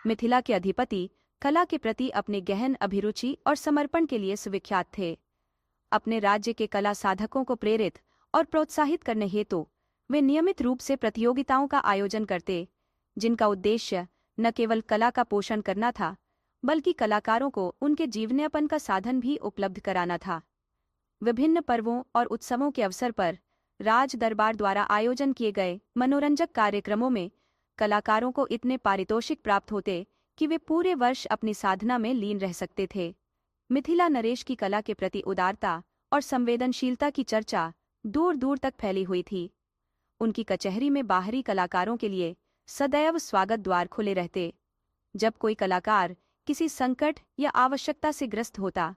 मिथिला के अधिपति कला के प्रति अपने गहन अभिरुचि और समर्पण के लिए सुविख्यात थे। अपने राज्य के कला साधकों को प्रेरित और प्रोत्साहित करने हेतु वे नियमित रूप से प्रतियोगिताओं का आयोजन करते, जिनका उद्देश्य न केवल कला का पोषण करना था, बल्कि कलाकारों को उनके जीवनयापन का साधन भी उपलब्ध कराना था। विभिन्न पर्वों और उत्सवों के अवसर पर राज दरबार द्वारा आयोजन किए गए मनोरंजक कार्यक्रमों में कलाकारों को इतने पारितोषिक प्राप्त होते कि वे पूरे वर्ष अपनी साधना में लीन रह सकते थे। मिथिला नरेश की कला के प्रति उदारता और संवेदनशीलता की चर्चा दूर दूर तक फैली हुई थी। उनकी कचहरी में बाहरी कलाकारों के लिए सदैव स्वागत द्वार खुले रहते। जब कोई कलाकार किसी संकट या आवश्यकता से ग्रस्त होता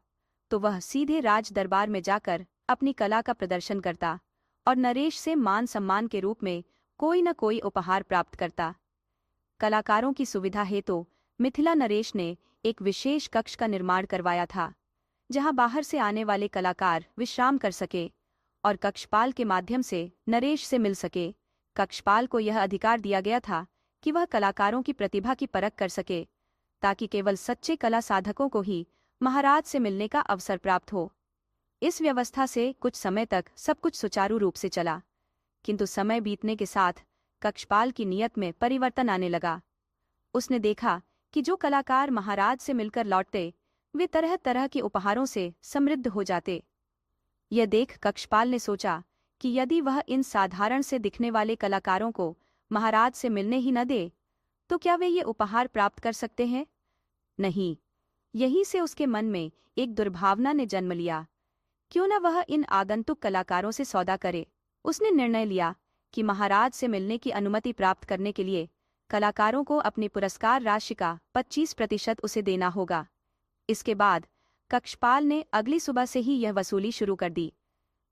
तो वह सीधे राज दरबार में जाकर अपनी कला का प्रदर्शन करता और नरेश से मान सम्मान के रूप में कोई न कोई उपहार प्राप्त करता। कलाकारों की सुविधा हेतु मिथिला नरेश ने एक विशेष कक्ष का निर्माण करवाया था, जहां बाहर से आने वाले कलाकार विश्राम कर सके और कक्षपाल के माध्यम से नरेश से मिल सके। कक्षपाल को यह अधिकार दिया गया था कि वह कलाकारों की प्रतिभा की परख कर सके, ताकि केवल सच्चे कला साधकों को ही महाराज से मिलने का अवसर प्राप्त हो। इस व्यवस्था से कुछ समय तक सब कुछ सुचारू रूप से चला, किंतु समय बीतने के साथ कक्षपाल की नीयत में परिवर्तन आने लगा। उसने देखा कि जो कलाकार महाराज से मिलकर लौटते, वे तरह तरह के उपहारों से समृद्ध हो जाते। यह देख कक्षपाल ने सोचा कि यदि वह इन साधारण से दिखने वाले कलाकारों को महाराज से मिलने ही न दे, तो क्या वे ये उपहार प्राप्त कर सकते हैं? नहीं। यहीं से उसके मन में एक दुर्भावना ने जन्म लिया। क्यों न वह इन आगंतुक कलाकारों से सौदा करे। उसने निर्णय लिया कि महाराज से मिलने की अनुमति प्राप्त करने के लिए कलाकारों को अपनी पुरस्कार राशि का 25% उसे देना होगा। इसके बाद कक्षपाल ने अगली सुबह से ही यह वसूली शुरू कर दी।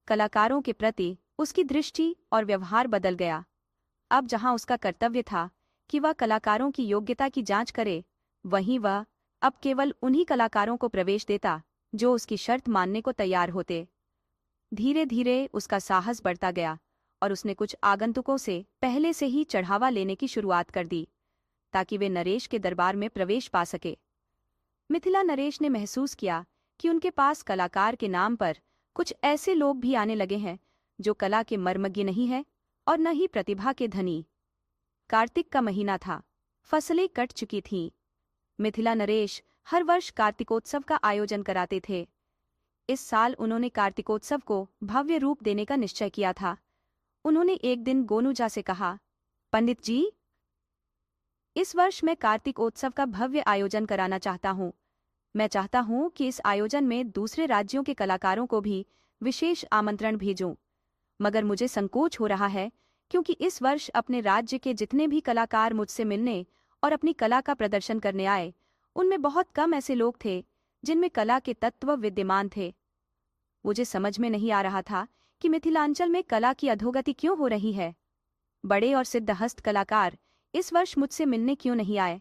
कलाकारों के प्रति उसकी दृष्टि और व्यवहार बदल गया। अब जहां उसका कर्तव्य था कि वह कलाकारों की योग्यता की जांच करे, वहीं वह अब केवल उन्हीं कलाकारों को प्रवेश देता जो उसकी शर्त मानने को तैयार होते। धीरे धीरे उसका साहस बढ़ता गया और उसने कुछ आगंतुकों से पहले से ही चढ़ावा लेने की शुरुआत कर दी, ताकि वे नरेश के दरबार में प्रवेश पा सके। मिथिला नरेश ने महसूस किया कि उनके पास कलाकार के नाम पर कुछ ऐसे लोग भी आने लगे हैं जो कला के मर्मज्ञ नहीं हैं और न ही प्रतिभा के धनी। कार्तिक का महीना था, फसलें कट चुकी थीं। मिथिला नरेश हर वर्ष कार्तिकोत्सव का आयोजन कराते थे। इस साल उन्होंने कार्तिकोत्सव को भव्य रूप देने का निश्चय किया था। उन्होंने एक दिन गोनूजा से कहा, पंडित जी, इस वर्ष मैं कार्तिकोत्सव का भव्य आयोजन कराना चाहता हूँ। मैं चाहता हूँ कि इस आयोजन में दूसरे राज्यों के कलाकारों को भी विशेष आमंत्रण भेजूं, मगर मुझे संकोच हो रहा है क्योंकि इस वर्ष अपने राज्य के जितने भी कलाकार मुझसे मिलने और अपनी कला का प्रदर्शन करने आए, उनमें बहुत कम ऐसे लोग थे जिनमें कला के तत्व विद्यमान थे। मुझे समझ में नहीं आ रहा था कि मिथिलांचल में कला की अधोगति क्यों हो रही है। बड़े और सिद्धहस्त कलाकार इस वर्ष मुझसे मिलने क्यों नहीं आए?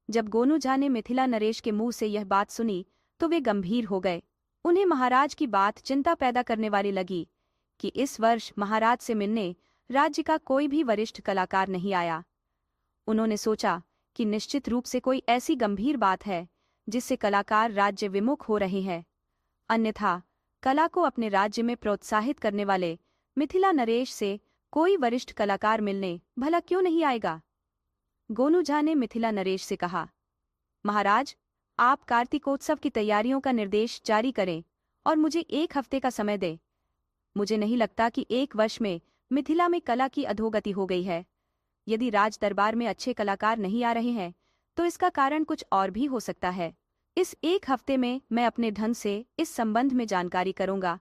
जब गोनूजा ने मिथिला नरेश के मुंह से यह बात सुनी तो वे गंभीर हो गए। उन्हें महाराज की बात चिंता पैदा करने वाली लगी कि इस वर्ष महाराज से मिलने राज्य का कोई भी वरिष्ठ कलाकार नहीं आया। उन्होंने सोचा कि निश्चित रूप से कोई ऐसी गंभीर बात है जिससे कलाकार राज्य विमुख हो रहे हैं, अन्यथा कला को अपने राज्य में प्रोत्साहित करने वाले मिथिला नरेश से कोई वरिष्ठ कलाकार मिलने भला क्यों नहीं आएगा। गोनूजा ने मिथिला नरेश से कहा, महाराज, आप कार्तिकोत्सव की तैयारियों का निर्देश जारी करें और मुझे 1 हफ्ते का समय दें। मुझे नहीं लगता कि 1 वर्ष में मिथिला में कला की अधोगति हो गई है। यदि राज दरबार में अच्छे कलाकार नहीं आ रहे हैं तो इसका कारण कुछ और भी हो सकता है। इस 1 हफ्ते में मैं अपने ढंग से इस संबंध में जानकारी करूंगा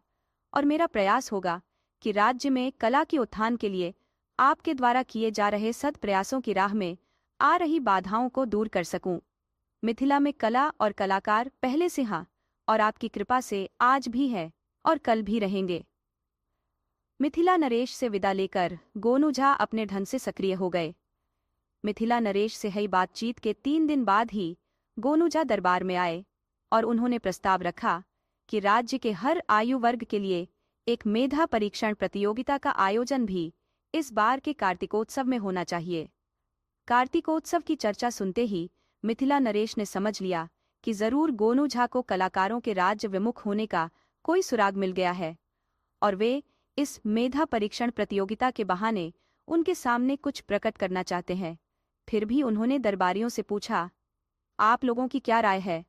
और मेरा प्रयास होगा कि राज्य में कला के उत्थान के लिए आपके द्वारा किए जा रहे सद प्रयासों की राह में आ रही बाधाओं को दूर कर सकूं। मिथिला में कला और कलाकार पहले से हाँ और आपकी कृपा से आज भी है और कल भी रहेंगे। मिथिला नरेश से विदा लेकर गोनूजा अपने ढंग से सक्रिय हो गए। मिथिला नरेश से हुई बातचीत के 3 दिन बाद ही गोनूजा दरबार में आए और उन्होंने प्रस्ताव रखा कि राज्य के हर आयु वर्ग के लिए एक मेधा परीक्षण प्रतियोगिता का आयोजन भी इस बार के कार्तिकोत्सव में होना चाहिए। कार्तिकोत्सव की चर्चा सुनते ही मिथिला नरेश ने समझ लिया कि जरूर गोनू झा को कलाकारों के राज्य विमुख होने का कोई सुराग मिल गया है और वे इस मेधा परीक्षण प्रतियोगिता के बहाने उनके सामने कुछ प्रकट करना चाहते हैं। फिर भी उन्होंने दरबारियों से पूछा, आप लोगों की क्या राय है?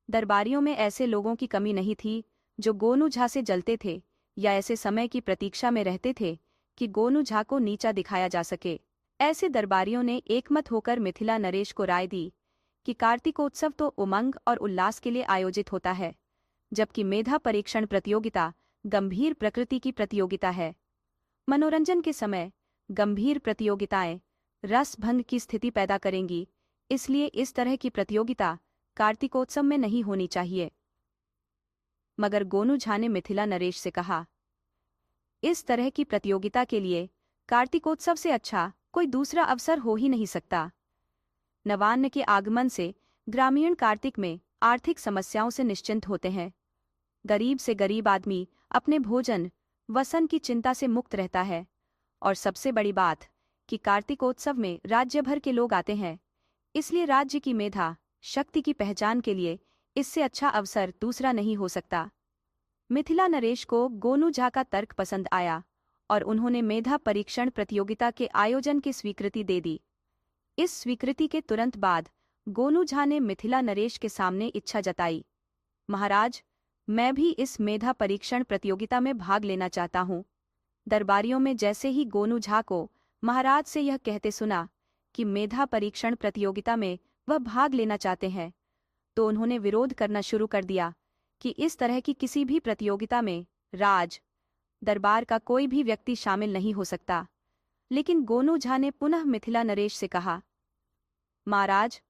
दरबारियों में ऐसे लोगों की कमी नहीं थी जो गोनू झा से जलते थे या ऐसे समय की प्रतीक्षा में रहते थे कि गोनू झा को नीचा दिखाया जा सके। ऐसे दरबारियों ने एकमत होकर मिथिला नरेश को राय दी कि कार्तिकोत्सव तो उमंग और उल्लास के लिए आयोजित होता है, जबकि मेधा परीक्षण प्रतियोगिता गंभीर प्रकृति की प्रतियोगिता है। मनोरंजन के समय गंभीर प्रतियोगिताएं रसभंग की स्थिति पैदा करेंगी, इसलिए इस तरह की प्रतियोगिता कार्तिकोत्सव में नहीं होनी चाहिए। मगर गोनू झा ने मिथिला नरेश से कहा, इस तरह की प्रतियोगिता के लिए कार्तिकोत्सव से अच्छा कोई दूसरा अवसर हो ही नहीं सकता। नवान्न के आगमन से ग्रामीण कार्तिक में आर्थिक समस्याओं से निश्चिंत होते हैं। गरीब से गरीब आदमी अपने भोजन वसन की चिंता से मुक्त रहता है और सबसे बड़ी बात कि कार्तिकोत्सव में राज्य भर के लोग आते हैं, इसलिए राज्य की मेधा शक्ति की पहचान के लिए इससे अच्छा अवसर दूसरा नहीं हो सकता। मिथिला नरेश को गोनू झा का तर्क पसंद आया और उन्होंने मेधा परीक्षण प्रतियोगिता के आयोजन की स्वीकृति दे दी। इस स्वीकृति के तुरंत बाद गोनू झा ने मिथिला नरेश के सामने इच्छा जताई, महाराज, मैं भी इस मेधा परीक्षण प्रतियोगिता में भाग लेना चाहता हूँ। दरबारियों में जैसे ही गोनू झा को महाराज से यह कहते सुना कि मेधा परीक्षण प्रतियोगिता में वह भाग लेना चाहते हैं, तो उन्होंने विरोध करना शुरू कर दिया कि इस तरह की किसी भी प्रतियोगिता में राज दरबार का कोई भी व्यक्ति शामिल नहीं हो सकता। लेकिन गोनू झा ने पुनः मिथिला नरेश से कहा, महाराज,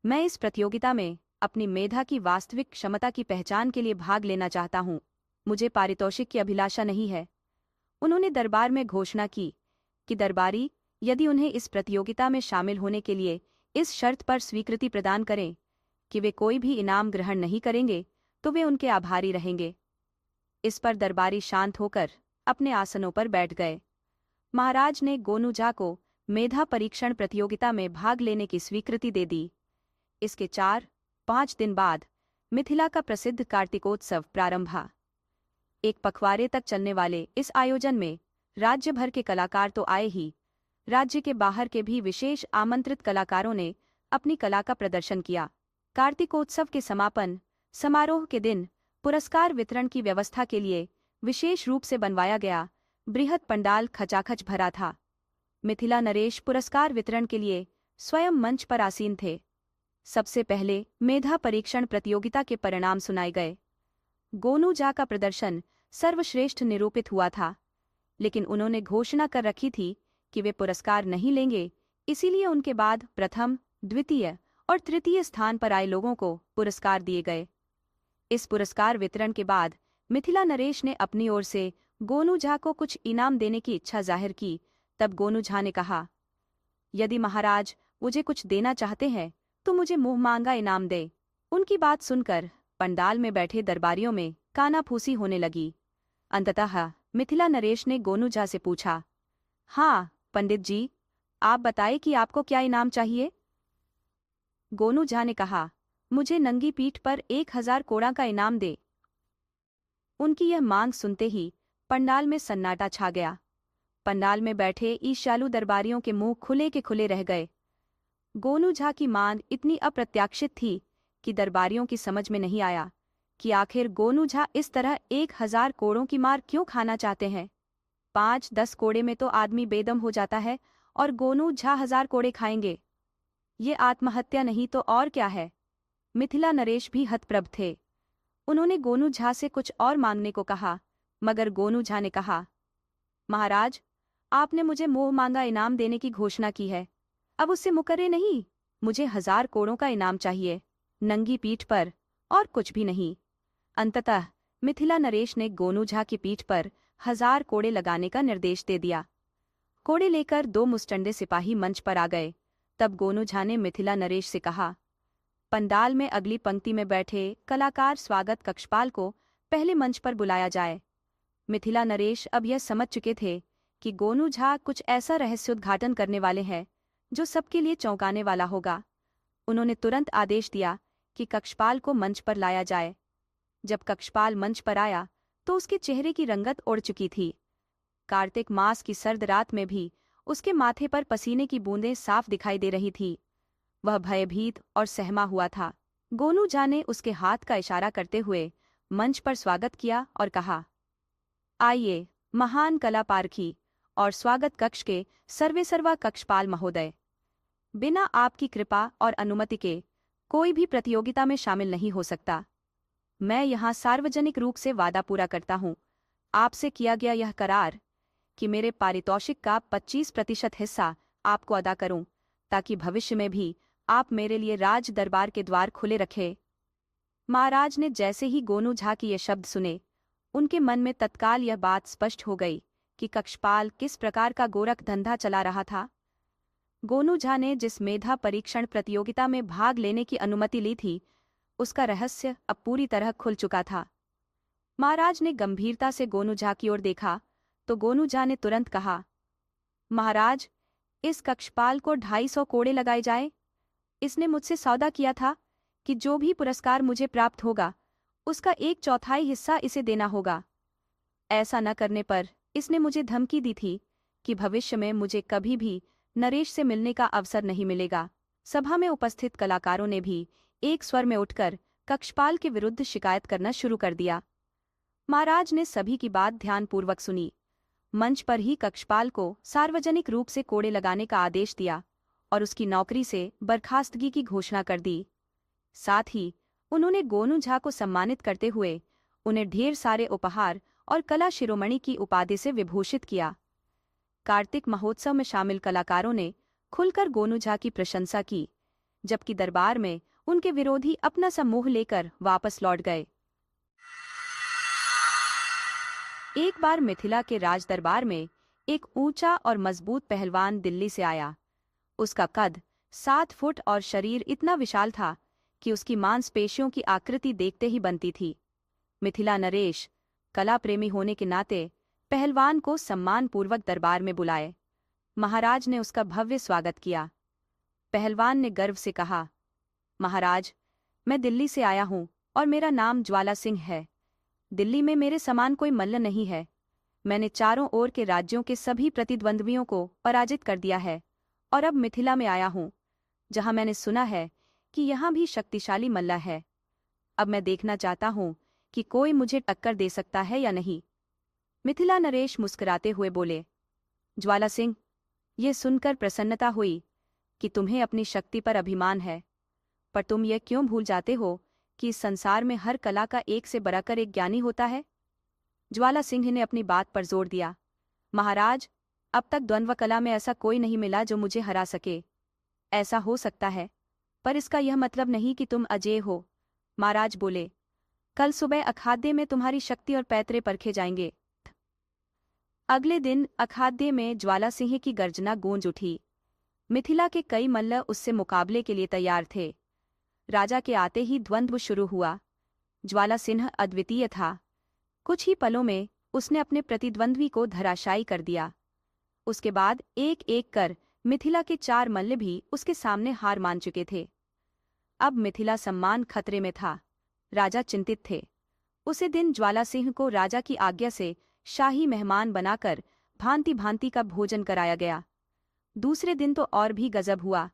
मैं इस प्रतियोगिता में अपनी मेधा की वास्तविक क्षमता की पहचान के लिए भाग लेना चाहता हूँ, मुझे पारितोषिक की अभिलाषा नहीं है। उन्होंने दरबार में घोषणा की कि दरबारी यदि उन्हें इस प्रतियोगिता में शामिल होने के लिए इस शर्त पर स्वीकृति प्रदान करें कि वे कोई भी इनाम ग्रहण नहीं करेंगे, तो वे उनके आभारी रहेंगे। इस पर दरबारी शांत होकर अपने आसनों पर बैठ गए। महाराज ने गोनू झा को मेधा परीक्षण प्रतियोगिता में भाग लेने की स्वीकृति दे दी। इसके 4-5 दिन बाद मिथिला का प्रसिद्ध कार्तिकोत्सव प्रारंभ हुआ। एक पखवाड़े तक चलने वाले इस आयोजन में राज्य भर के कलाकार तो आए ही, राज्य के बाहर के भी विशेष आमंत्रित कलाकारों ने अपनी कला का प्रदर्शन किया। कार्तिकोत्सव के समापन समारोह के दिन पुरस्कार वितरण की व्यवस्था के लिए विशेष रूप से बनवाया गया बृहद पंडाल खचाखच भरा था। मिथिला नरेश पुरस्कार वितरण के लिए स्वयं मंच पर आसीन थे। सबसे पहले मेधा परीक्षण प्रतियोगिता के परिणाम सुनाए गए। गोनू झा का प्रदर्शन सर्वश्रेष्ठ निरूपित हुआ था, लेकिन उन्होंने घोषणा कर रखी थी कि वे पुरस्कार नहीं लेंगे, इसीलिए उनके बाद प्रथम, द्वितीय और तृतीय स्थान पर आए लोगों को पुरस्कार दिए गए। इस पुरस्कार वितरण के बाद मिथिला नरेश ने अपनी ओर से गोनू झा को कुछ इनाम देने की इच्छा जाहिर की। तब गोनू झा ने कहा, यदि महाराज मुझे कुछ देना चाहते हैं तो मुझे मुंह मांगा इनाम दे। उनकी बात सुनकर पंडाल में बैठे दरबारियों में कानाफूसी होने लगी। अंततः मिथिला नरेश ने गोनू झा से पूछा, हाँ पंडित जी, आप बताएं कि आपको क्या इनाम चाहिए? गोनू झा ने कहा, मुझे नंगी पीठ पर 1000 कोड़ा का इनाम दे। उनकी यह मांग सुनते ही पंडाल में सन्नाटा छा गया। पंडाल में बैठे ईर्ष्यालु दरबारियों के मुंह खुले के खुले रह गए। गोनू झा की मांग इतनी अप्रत्याशित थी कि दरबारियों की समझ में नहीं आया कि आखिर गोनू झा इस तरह 1000 कोड़ों की मार क्यों खाना चाहते हैं। 5-10 कोड़े में तो आदमी बेदम हो जाता है और गोनू झा 1000 कोड़े खाएंगे। ये आत्महत्या नहीं तो और क्या है। मिथिला नरेश भी हतप्रभ थे। उन्होंने गोनू झा से कुछ और मांगने को कहा, मगर गोनू झा ने कहा, महाराज, आपने मुझे मुंह मांगा इनाम देने की घोषणा की है, अब उससे मुकर्रे नहीं। मुझे 1000 कोड़ों का इनाम चाहिए, नंगी पीठ पर, और कुछ भी नहीं। अंततः मिथिला नरेश ने गोनू झा की पीठ पर 1000 कोड़े लगाने का निर्देश दे दिया। कोड़े लेकर 2 मुस्टंडे सिपाही मंच पर आ गए। तब गोनू झा ने मिथिला नरेश से कहा, पंडाल में अगली पंक्ति में बैठे कलाकार स्वागत कक्षपाल को पहले मंच पर बुलाया जाए। मिथिला नरेश अब यह समझ चुके थे कि गोनू झा कुछ ऐसा रहस्योद्घाटन करने वाले हैं जो सबके लिए चौंकाने वाला होगा। उन्होंने तुरंत आदेश दिया कि कक्षपाल को मंच पर लाया जाए। जब कक्षपाल मंच पर आया तो उसके चेहरे की रंगत उड़ चुकी थी। कार्तिक मास की सर्द रात में भी उसके माथे पर पसीने की बूंदें साफ दिखाई दे रही थी। वह भयभीत और सहमा हुआ था। गोनू झा ने उसके हाथ का इशारा करते हुए मंच पर स्वागत किया और कहा, आइए महान कला पारखी और स्वागत कक्ष के सर्वेसर्वा कक्षपाल महोदय। बिना आपकी कृपा और अनुमति के कोई भी प्रतियोगिता में शामिल नहीं हो सकता। मैं यहाँ सार्वजनिक रूप से वादा पूरा करता हूँ, आपसे किया गया यह करार कि मेरे पारितोषिक का 25% हिस्सा आपको अदा करूं, ताकि भविष्य में भी आप मेरे लिए राज दरबार के द्वार खुले रखें। महाराज ने जैसे ही गोनू झा की ये शब्द सुने, उनके मन में तत्काल यह बात स्पष्ट हो गई कि कक्षपाल किस प्रकार का गोरख धंधा चला रहा था। गोनू झा ने जिस मेधा परीक्षण प्रतियोगिता में भाग लेने की अनुमति ली थी, उसका रहस्य अब पूरी तरह खुल चुका था। महाराज ने गंभीरता से गोनू झा की ओर देखा तो गोनू झा ने तुरंत कहा, महाराज, इस कक्षपाल को 250 कोड़े लगाए जाए। इसने मुझसे सौदा किया था कि जो भी पुरस्कार मुझे प्राप्त होगा उसका 1/4 हिस्सा इसे देना होगा। ऐसा न करने पर इसने मुझे धमकी दी थी कि भविष्य में मुझे कभी भी नरेश से मिलने का अवसर नहीं मिलेगा। सभा में उपस्थित कलाकारों ने भी एक स्वर में उठकर कक्षपाल के विरुद्ध शिकायत करना शुरू कर दिया। महाराज ने सभी की बात ध्यानपूर्वक सुनी। मंच पर ही कक्षपाल को सार्वजनिक रूप से कोड़े लगाने का आदेश दिया और उसकी नौकरी से बर्खास्तगी की घोषणा कर दी। साथ ही उन्होंने गोनू झा को सम्मानित करते हुए उन्हें ढेर सारे उपहार और कला शिरोमणि की उपाधि से विभूषित किया। कार्तिक महोत्सव में शामिल कलाकारों ने खुलकर गोनू झा की प्रशंसा की, जबकि दरबार में उनके विरोधी अपना समूह लेकर वापस लौट गए। एक बार मिथिला के राज दरबार में एक ऊंचा और मजबूत पहलवान दिल्ली से आया। उसका कद 7 फुट और शरीर इतना विशाल था कि उसकी मांसपेशियों की आकृति देखते ही बनती थी। मिथिला नरेश कला प्रेमी होने के नाते पहलवान को सम्मानपूर्वक दरबार में बुलाए। महाराज ने उसका भव्य स्वागत किया। पहलवान ने गर्व से कहा, महाराज, मैं दिल्ली से आया हूँ और मेरा नाम ज्वाला सिंह है। दिल्ली में मेरे समान कोई मल्ल नहीं है। मैंने चारों ओर के राज्यों के सभी प्रतिद्वंद्वियों को पराजित कर दिया है और अब मिथिला में आया हूँ, जहाँ मैंने सुना है कि यहाँ भी शक्तिशाली मल्ला है। अब मैं देखना चाहता हूँ कि कोई मुझे टक्कर दे सकता है या नहीं। मिथिला नरेश मुस्कुराते हुए बोले, ज्वाला सिंह, ये सुनकर प्रसन्नता हुई कि तुम्हें अपनी शक्ति पर अभिमान है, पर तुम ये क्यों भूल जाते हो कि इस संसार में हर कला का एक से बढ़कर एक ज्ञानी होता है। ज्वाला सिंह ने अपनी बात पर जोर दिया, महाराज, अब तक द्वंद्व कला में ऐसा कोई नहीं मिला जो मुझे हरा सके। ऐसा हो सकता है, पर इसका यह मतलब नहीं कि तुम अजेय हो। महाराज बोले, कल सुबह अखाद्य में तुम्हारी शक्ति और पैतरे परखे जाएंगे। अगले दिन अखाद्य में ज्वाला सिंह की गर्जना गूंज उठी। मिथिला के कई मल्ल उससे मुकाबले के लिए तैयार थे। राजा के आते ही द्वंद्व शुरू हुआ। ज्वाला सिंह अद्वितीय था। कुछ ही पलों में उसने अपने प्रतिद्वंद्वी को धराशायी कर दिया। उसके बाद एक एक कर मिथिला के 4 मल्ल भी उसके सामने हार मान चुके थे। अब मिथिला सम्मान खतरे में था। राजा चिंतित थे। उसी दिन ज्वाला सिंह को राजा की आज्ञा से शाही मेहमान बनाकर भांति भांति का भोजन कराया गया। दूसरे दिन तो और भी गजब हुआ।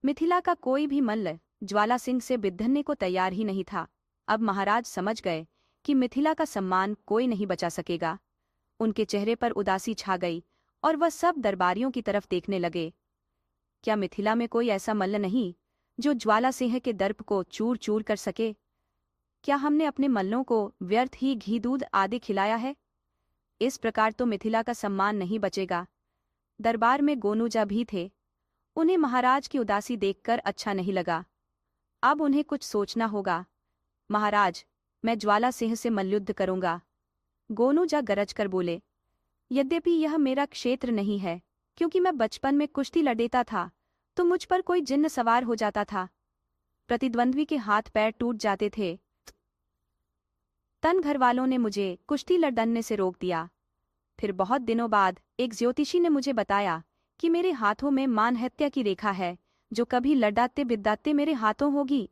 मिथिला का कोई भी मल्ल ज्वाला सिंह से बिद्धने को तैयार ही नहीं था। अब महाराज समझ गए कि मिथिला का सम्मान कोई नहीं बचा सकेगा। उनके चेहरे पर उदासी छा गई और वह सब दरबारियों की तरफ देखने लगे। क्या मिथिला में कोई ऐसा मल्ल नहीं जो ज्वाला सिंह के दर्प को चूर चूर कर सके? क्या हमने अपने मल्लों को व्यर्थ ही घी दूध आदि खिलाया है? इस प्रकार तो मिथिला का सम्मान नहीं बचेगा। दरबार में गोनू झा भी थे। उन्हें महाराज की उदासी देखकर अच्छा नहीं लगा। अब उन्हें कुछ सोचना होगा। महाराज, मैं ज्वाला सिंह से मल्लयुद्ध करूंगा। गोनू झा गरज कर बोले, यद्यपि यह मेरा क्षेत्र नहीं है, क्योंकि मैं बचपन में कुश्ती लड़ेता था तो मुझ पर कोई जिन्न सवार हो जाता था। प्रतिद्वंद्वी के हाथ पैर टूट जाते थे। तन घरवालों ने मुझे कुश्ती लड़ने से रोक दिया। फिर बहुत दिनों बाद एक ज्योतिषी ने मुझे बताया कि मेरे हाथों में मानहत्या की रेखा है, जो कभी लड़ाते बिदाते मेरे हाथों होगी।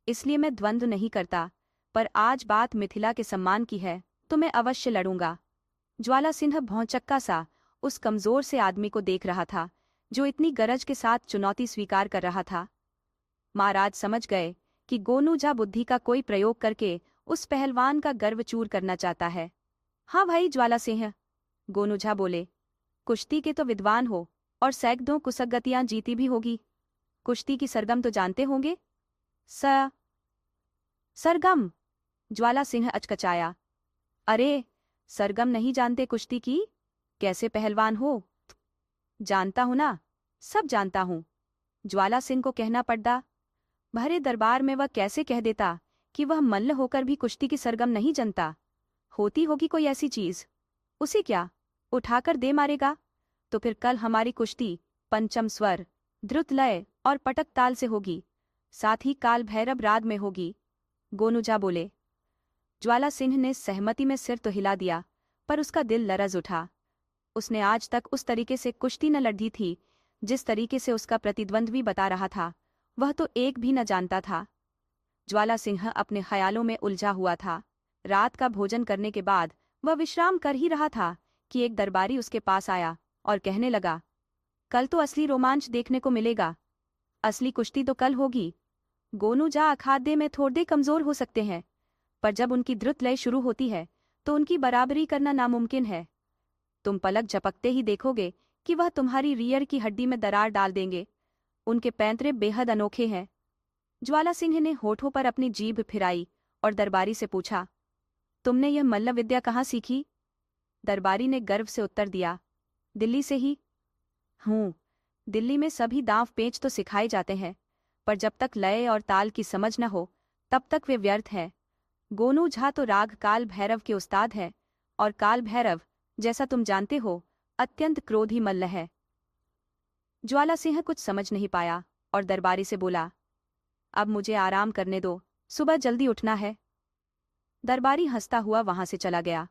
इसलिए मैं द्वंद्व नहीं करता, पर आज बात मिथिला के सम्मान की है तो मैं अवश्य लड़ूंगा। ज्वाला सिंह भौंचक्का सा उस कमजोर से आदमी को देख रहा था जो इतनी गरज के साथ चुनौती स्वीकार कर रहा था। महाराज समझ गए कि गोनू झा बुद्धि का कोई प्रयोग करके उस पहलवान का गर्व चूर करना चाहता है। हाँ भाई ज्वाला सिंह, गोनू झा बोले, कुश्ती के तो विद्वान हो और सैकड़ों कुसगतियां जीती भी होगी। कुश्ती की सरगम तो जानते होंगे? सरगम? ज्वाला सिंह अचकचाया। अरे, सरगम नहीं जानते कुश्ती की? कैसे पहलवान हो? जानता हूं ना, सब जानता हूं। ज्वाला सिंह को कहना पड़ता। भरे दरबार में वह कैसे कह देता कि वह मल्ल होकर भी कुश्ती की सरगम नहीं जानता? होती होगी कोई ऐसी चीज। उसे क्या उठाकर दे मारेगा? तो फिर कल हमारी कुश्ती पंचम स्वर, द्रुत लय और पटक ताल से होगी, साथ ही काल भैरव राग में होगी। गोनू झा बोले। ज्वाला सिंह ने सहमति में सिर तो हिला दिया, पर उसका दिल लरज उठा। उसने आज तक उस तरीके से कुश्ती न लड़ी थी जिस तरीके से उसका प्रतिद्वंद्वी बता रहा था। वह तो एक भी न जानता था। ज्वाला सिंह अपने ख्यालों में उलझा हुआ था। रात का भोजन करने के बाद वह विश्राम कर ही रहा था कि एक दरबारी उसके पास आया और कहने लगा, कल तो असली रोमांच देखने को मिलेगा। असली कुश्ती तो कल होगी। गोनू झा अखाड़े में थोड़े कमजोर हो सकते हैं, पर जब उनकी द्रुत लय शुरू होती है तो उनकी बराबरी करना नामुमकिन है। तुम पलक झपकते ही देखोगे कि वह तुम्हारी रीढ़ की हड्डी में दरार डाल देंगे। उनके पैंतरे बेहद अनोखे हैं। ज्वाला सिंह ने होठों पर अपनी जीभ फिराई और दरबारी से पूछा, तुमने यह मल्ल विद्या कहाँ सीखी? दरबारी ने गर्व से उत्तर दिया, दिल्ली से ही हूँ। दिल्ली में सभी दांव पेच तो सिखाए जाते हैं, पर जब तक लय और ताल की समझ न हो तब तक वे व्यर्थ हैं। गोनू झा तो राग काल भैरव के उस्ताद है, और काल भैरव, जैसा तुम जानते हो, अत्यंत क्रोधी मल्ल है। ज्वाला सिंह कुछ समझ नहीं पाया और दरबारी से बोला, अब मुझे आराम करने दो, सुबह जल्दी उठना है। दरबारी हंसता हुआ वहां से चला गया।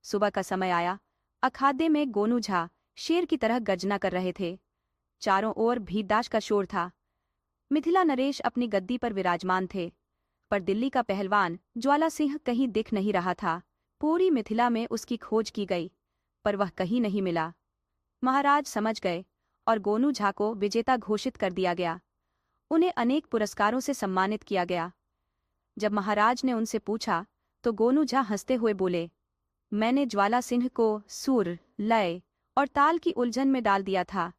सुबह का समय आया। अखाड़े में गोनू झा शेर की तरह गर्जना कर रहे थे। चारों ओर भीड़दाश का शोर था। मिथिला नरेश अपनी गद्दी पर विराजमान थे, पर दिल्ली का पहलवान ज्वाला सिंह कहीं दिख नहीं रहा था। पूरी मिथिला में उसकी खोज की गई, पर वह कहीं नहीं मिला। महाराज समझ गए और गोनू झा को विजेता घोषित कर दिया गया। उन्हें अनेक पुरस्कारों से सम्मानित किया गया। जब महाराज ने उनसे पूछा तो गोनू झा हंसते हुए बोले, मैंने ज्वाला सिंह को सुर, लय और ताल की उलझन में डाल दिया था।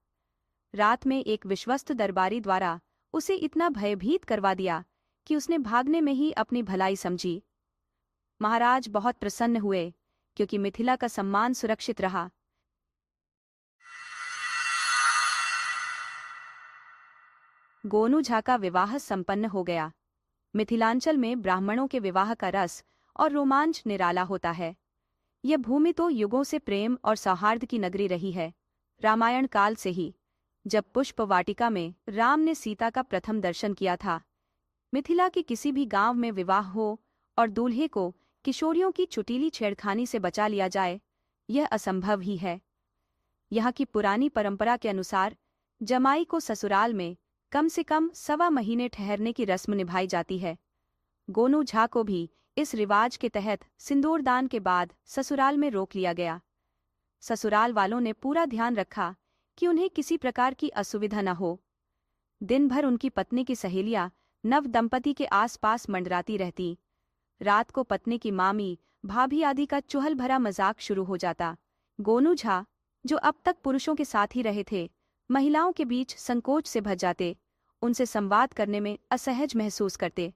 रात में एक विश्वस्त दरबारी द्वारा उसे इतना भयभीत करवा दिया कि उसने भागने में ही अपनी भलाई समझी। महाराज बहुत प्रसन्न हुए क्योंकि मिथिला का सम्मान सुरक्षित रहा। गोनू झा का विवाह संपन्न हो गया। मिथिलांचल में ब्राह्मणों के विवाह का रस और रोमांच निराला होता है। यह भूमि तो युगों से प्रेम और सौहार्द की नगरी रही है। रामायण काल से ही, जब पुष्प वाटिका में राम ने सीता का प्रथम दर्शन किया था। मिथिला के किसी भी गांव में विवाह हो और दूल्हे को किशोरियों की चुटीली छेड़खानी से बचा लिया जाए, यह असंभव ही है। यहाँ की पुरानी परंपरा के अनुसार जमाई को ससुराल में कम से कम 1.25 महीने ठहरने की रस्म निभाई जाती है। गोनू झा को भी इस रिवाज के तहत सिंदूरदान के बाद ससुराल में रोक लिया गया। ससुराल वालों ने पूरा ध्यान रखा कि उन्हें किसी प्रकार की असुविधा न हो। दिन भर उनकी पत्नी की सहेलियां नव दंपति के आसपास मंडराती रहती। रात को पत्नी की मामी, भाभी आदि का चुहल भरा मजाक शुरू हो जाता। गोनू झा, जो अब तक पुरुषों के साथ ही रहे थे, महिलाओं के बीच संकोच से भज जाते, उनसे संवाद करने में असहज महसूस करते।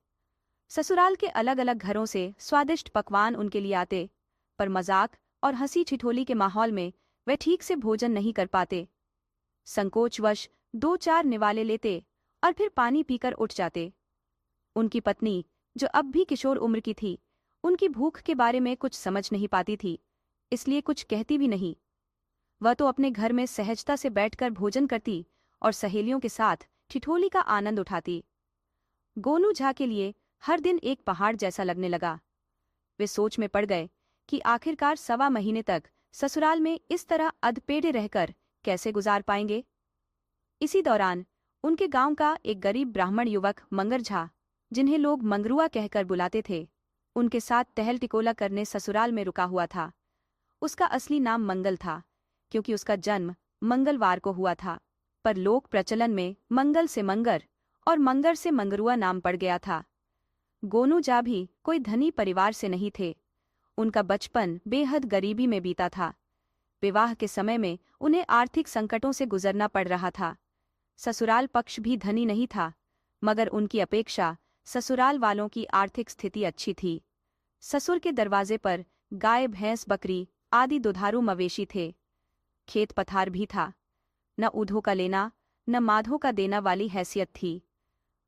ससुराल के अलग अलग घरों से स्वादिष्ट पकवान उनके लिए आते, पर मजाक और हंसी ठिठोली के माहौल में वे ठीक से भोजन नहीं कर पाते। संकोचवश 2-4 निवाले लेते और फिर पानी पीकर उठ जाते। उनकी पत्नी, जो अब भी किशोर उम्र की थी, उनकी भूख के बारे में कुछ समझ नहीं पाती थी, इसलिए कुछ कहती भी नहीं। वह तो अपने घर में सहजता से बैठकर भोजन करती और सहेलियों के साथ ठिठोली का आनंद उठाती। गोनू झा के लिए हर दिन एक पहाड़ जैसा लगने लगा। वे सोच में पड़ गए कि आखिरकार 1.25 महीने तक ससुराल में इस तरह अधपेड़े रहकर कैसे गुजार पाएंगे। इसी दौरान उनके गांव का एक गरीब ब्राह्मण युवक मंगर झा, जिन्हें लोग मंगरुआ कहकर बुलाते थे, उनके साथ टहल टिकोला करने ससुराल में रुका हुआ था। उसका असली नाम मंगल था, क्योंकि उसका जन्म मंगलवार को हुआ था, पर लोक प्रचलन में मंगल से मंगर और मंगर से मंगरुआ नाम पड़ गया था। गोनू झा भी कोई धनी परिवार से नहीं थे। उनका बचपन बेहद गरीबी में बीता था। विवाह के समय में उन्हें आर्थिक संकटों से गुजरना पड़ रहा था। ससुराल पक्ष भी धनी नहीं था, मगर उनकी अपेक्षा ससुराल वालों की आर्थिक स्थिति अच्छी थी। ससुर के दरवाजे पर गाय भैंस बकरी आदि दुधारू मवेशी थे। खेत पथार भी था। न ऊधों का लेना न माधों का देना वाली हैसियत थी।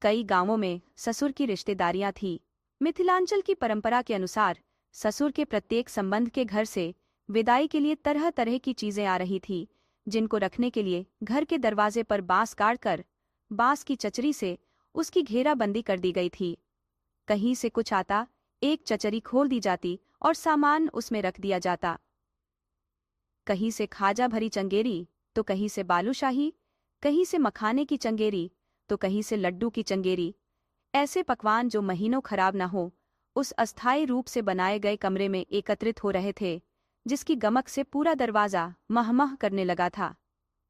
कई गांवों में ससुर की रिश्तेदारियां थीं। मिथिलांचल की परंपरा के अनुसार ससुर के प्रत्येक संबंध के घर से विदाई के लिए तरह तरह की चीजें आ रही थी, जिनको रखने के लिए घर के दरवाजे पर बांस काटकर बांस की चचरी से उसकी घेराबंदी कर दी गई थी। कहीं से कुछ आता, एक चचरी खोल दी जाती और सामान उसमें रख दिया जाता। कहीं से खाजा भरी चंगेरी तो कहीं से बालूशाही, कहीं से मखाने की चंगेरी तो कहीं से लड्डू की चंगेरी। ऐसे पकवान जो महीनों खराब न हो, उस अस्थायी रूप से बनाए गए कमरे में एकत्रित हो रहे थे, जिसकी गमक से पूरा दरवाजा महमह करने लगा था।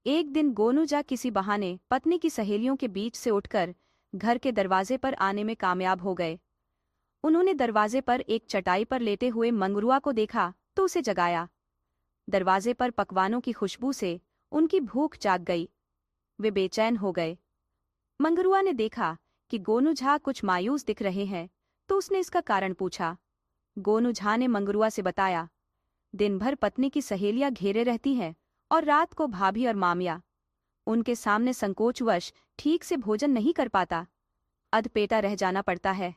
एक दिन गोनू झा किसी बहाने पत्नी की सहेलियों के बीच से उठकर घर के दरवाजे पर आने में कामयाब हो गए। उन्होंने दरवाजे पर एक चटाई पर लेटे हुए मंगरुआ को देखा तो उसे जगाया। दरवाजे पर पकवानों की खुशबू से उनकी भूख जाग गई। वे बेचैन हो गए। मंगरुआ ने देखा कि गोनू झा कुछ मायूस दिख रहे हैं, तो उसने इसका कारण पूछा। गोनू झा ने मंगरुआ से बताया, दिन भर पत्नी की सहेलियां घेरे रहती हैं और रात को भाभी और मामिया। उनके सामने संकोचवश ठीक से भोजन नहीं कर पाता, अधपेटा रह जाना पड़ता है।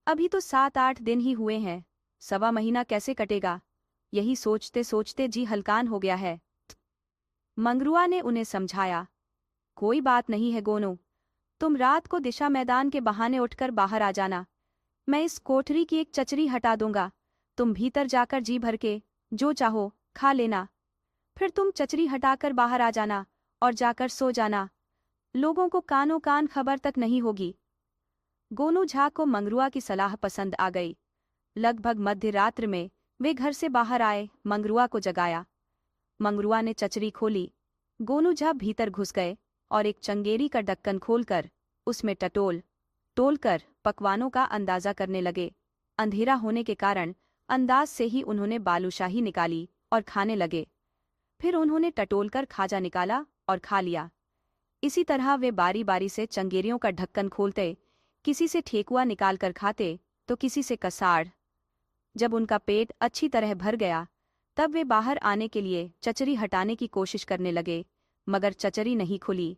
अभी तो 7-8 दिन ही हुए हैं, सवा महीना कैसे कटेगा, यही सोचते सोचते जी हलकान हो गया है। मंगरुआ ने उन्हें समझाया, कोई बात नहीं है गोनू, तुम रात को दिशा मैदान के बहाने उठकर बाहर आ जाना। मैं इस कोठरी की एक चचरी हटा दूंगा, तुम भीतर जाकर जी भर के जो चाहो खा लेना। फिर तुम चचरी हटाकर बाहर आ जाना और जाकर सो जाना। लोगों को कानों कान खबर तक नहीं होगी। गोनू झा को मंगरुआ की सलाह पसंद आ गई। लगभग मध्य रात्र में वे घर से बाहर आए, मंगरुआ को जगाया। मंगरुआ ने चचरी खोली। गोनू झा भीतर घुस गए और एक चंगेरी का ढक्कन खोलकर उसमें टटोल कर पकवानों का अंदाजा करने लगे। अंधेरा होने के कारण अंदाज से ही उन्होंने बालूशाही निकाली और खाने लगे। फिर उन्होंने टटोलकर खाजा निकाला और खा लिया। इसी तरह वे बारी बारी से चंगेरियों का ढक्कन खोलते, किसी से ठेकुआ निकालकर खाते तो किसी से कसाड़। जब उनका पेट अच्छी तरह भर गया, तब वे बाहर आने के लिए चचरी हटाने की कोशिश करने लगे, मगर चचरी नहीं खुली।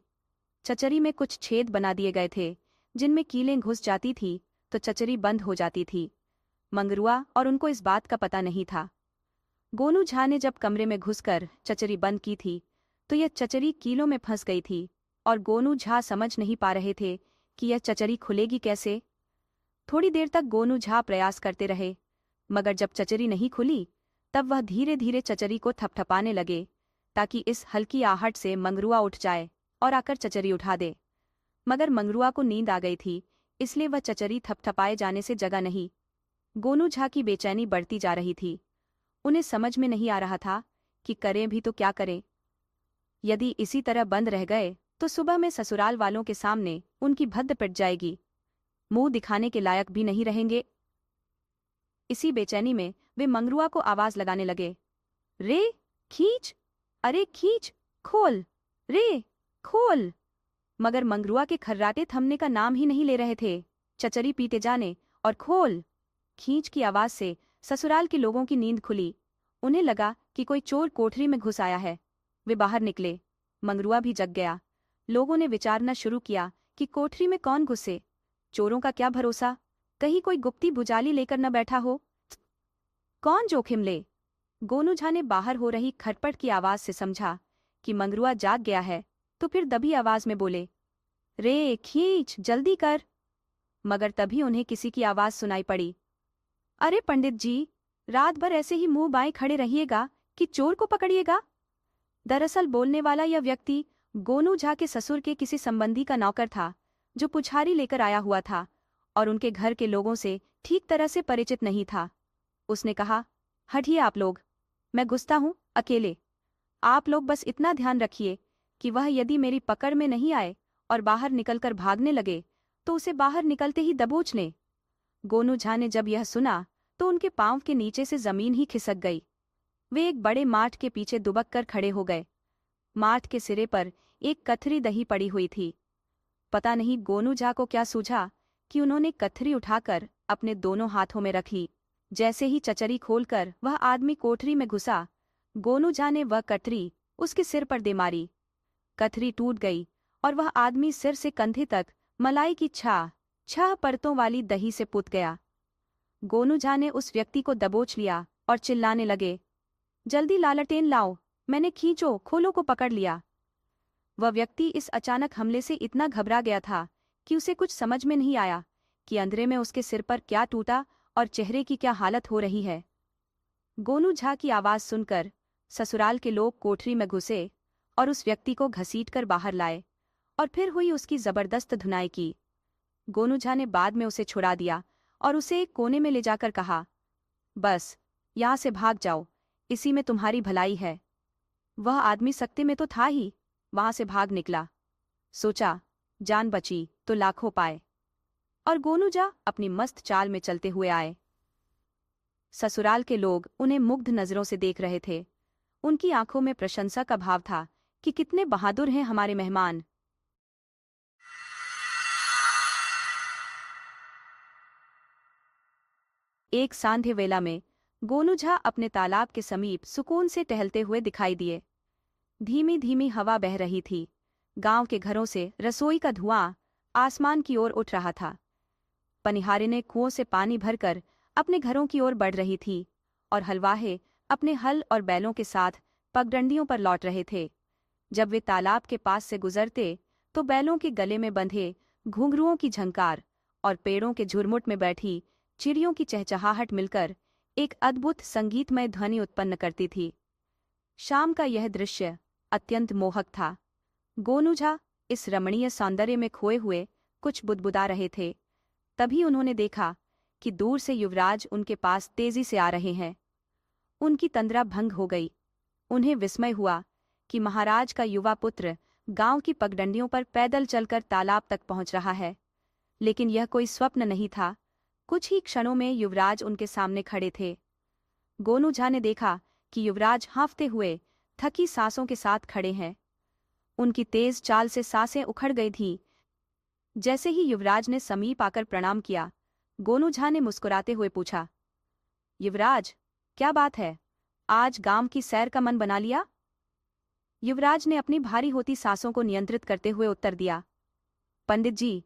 चचरी में कुछ छेद बना दिए गए थे, जिनमें कीलें घुस जाती थी तो चचरी बंद हो जाती थी। मंगरुआ और उनको इस बात का पता नहीं था। गोनू झा ने जब कमरे में घुसकर चचरी बंद की थी, तो यह चचरी कीलों में फंस गई थी और गोनू झा समझ नहीं पा रहे थे कि यह चचरी खुलेगी कैसे। थोड़ी देर तक गोनू झा प्रयास करते रहे, मगर जब चचरी नहीं खुली, तब वह धीरे धीरे चचरी को थपथपाने लगे, ताकि इस हल्की आहट से मंगरुआ उठ जाए और आकर चचरी उठा दे। मगर मंगरुआ को नींद आ गई थी, इसलिए वह चचरी थपथपाए जाने से जगा नहीं। गोनू झा की बेचैनी बढ़ती जा रही थी। उन्हें समझ में नहीं आ रहा था कि करें भी तो क्या करें। यदि इसी तरह बंद रह गए तो सुबह में ससुराल वालों के सामने उनकी भद्द पिट जाएगी, मुंह दिखाने के लायक भी नहीं रहेंगे। इसी बेचैनी में वे मंगरुआ को आवाज लगाने लगे, रे खींच, अरे खींच, खोल, रे खोल। मगर मंगरुआ के खर्राटे थमने का नाम ही नहीं ले रहे थे। चचरी पीटे जाने और खोल खींच की आवाज से ससुराल के लोगों की नींद खुली। उन्हें लगा कि कोई चोर कोठरी में घुस आया है। वे बाहर निकले। मंगरुआ भी जग गया। लोगों ने विचारना शुरू किया कि कोठरी में कौन घुसे। चोरों का क्या भरोसा, कहीं कोई गुप्ती बुझाली लेकर न बैठा हो। कौन जोखिम ले। गोनू झा ने बाहर हो रही खटपट की आवाज से समझा कि मंगरुआ जाग गया है, तो फिर दबी आवाज में बोले, रे खींच, जल्दी कर। मगर तभी उन्हें किसी की आवाज सुनाई पड़ी, अरे पंडित जी, रात भर ऐसे ही मुंह बाएं खड़े रहिएगा कि चोर को पकड़िएगा। दरअसल बोलने वाला यह व्यक्ति गोनू झा के ससुर के किसी संबंधी का नौकर था जो पुछारी लेकर आया हुआ था और उनके घर के लोगों से ठीक तरह से परिचित नहीं था। उसने कहा, हटिए आप लोग, मैं घुसता हूँ अकेले। आप लोग बस इतना ध्यान रखिए कि वह यदि मेरी पकड़ में नहीं आए और बाहर निकलकर भागने लगे तो उसे बाहर निकलते ही दबोच लें। गोनू झा ने जब यह सुना तो उनके पांव के नीचे से जमीन ही खिसक गई। वे एक बड़े माठ के पीछे दुबक कर खड़े हो गए। माठ के सिरे पर एक कथरी दही पड़ी हुई थी। पता नहीं गोनू झा को क्या सूझा कि उन्होंने कथरी उठाकर अपने दोनों हाथों में रख ली। जैसे ही चचरी खोलकर वह आदमी कोठरी में घुसा, गोनू झा ने वह कथरी उसके सिर पर दे मारी। कथरी टूट गई और वह आदमी सिर से कंधे तक मलाई की छह परतों वाली दही से पुत गया। गोनू झा ने उस व्यक्ति को दबोच लिया और चिल्लाने लगे, जल्दी लालटेन लाओ, मैंने खींचो खोलो को पकड़ लिया। वह व्यक्ति इस अचानक हमले से इतना घबरा गया था कि उसे कुछ समझ में नहीं आया कि अंधेरे में उसके सिर पर क्या टूटा और चेहरे की क्या हालत हो रही है। गोनू झा की आवाज सुनकर ससुराल के लोग कोठरी में घुसे और उस व्यक्ति को घसीटकर बाहर लाए और फिर हुई उसकी जबरदस्त धुनाई की। गोनू झा ने बाद में उसे छुड़ा दिया और उसे एक कोने में ले जाकर कहा, बस यहां से भाग जाओ, इसी में तुम्हारी भलाई है। वह आदमी सकते में तो था ही, वहां से भाग निकला। सोचा जान बची तो लाखों पाए। और गोनू झा अपनी मस्त चाल में चलते हुए आए। ससुराल के लोग उन्हें मुग्ध नजरों से देख रहे थे। उनकी आंखों में प्रशंसा का भाव था कि कितने बहादुर हैं हमारे मेहमान। एक सांध्य वेला में गोनू झा अपने तालाब के समीप सुकून से टहलते हुए दिखाई दिए। धीमी धीमी हवा बह रही थी। गांव के घरों से रसोई का धुआं आसमान की ओर उठ रहा था। पनिहारिनें कुओं से पानी भरकर अपने घरों की ओर बढ़ रही थी और हलवाहे अपने हल और बैलों के साथ पगडंडियों पर लौट रहे थे। जब वे तालाब के पास से गुजरते तो बैलों के गले में बंधे घुंघरुओं की झंकार और पेड़ों के झुरमुट में बैठी चिड़ियों की चहचहाहट मिलकर एक अद्भुत संगीतमय ध्वनि उत्पन्न करती थी। शाम का यह दृश्य अत्यंत मोहक था। गोनू झा इस रमणीय सौंदर्य में खोए हुए कुछ बुदबुदा रहे थे। तभी उन्होंने देखा कि दूर से युवराज उनके पास तेजी से आ रहे हैं। उनकी तंद्रा भंग हो गई। उन्हें विस्मय हुआ कि महाराज का युवा पुत्र गांव की पगडंडियों पर पैदल चलकर तालाब तक पहुंच रहा है। लेकिन यह कोई स्वप्न नहीं था। कुछ ही क्षणों में युवराज उनके सामने खड़े थे। गोनू झा ने देखा कि युवराज हाँफते हुए थकी सांसों के साथ खड़े हैं। उनकी तेज चाल से सांसें उखड़ गई थीं। जैसे ही युवराज ने समीप आकर प्रणाम किया, गोनू झा ने मुस्कुराते हुए पूछा, युवराज, क्या बात है, आज गांव की सैर का मन बना लिया? युवराज ने अपनी भारी होती सांसों को नियंत्रित करते हुए उत्तर दिया, पंडित जी,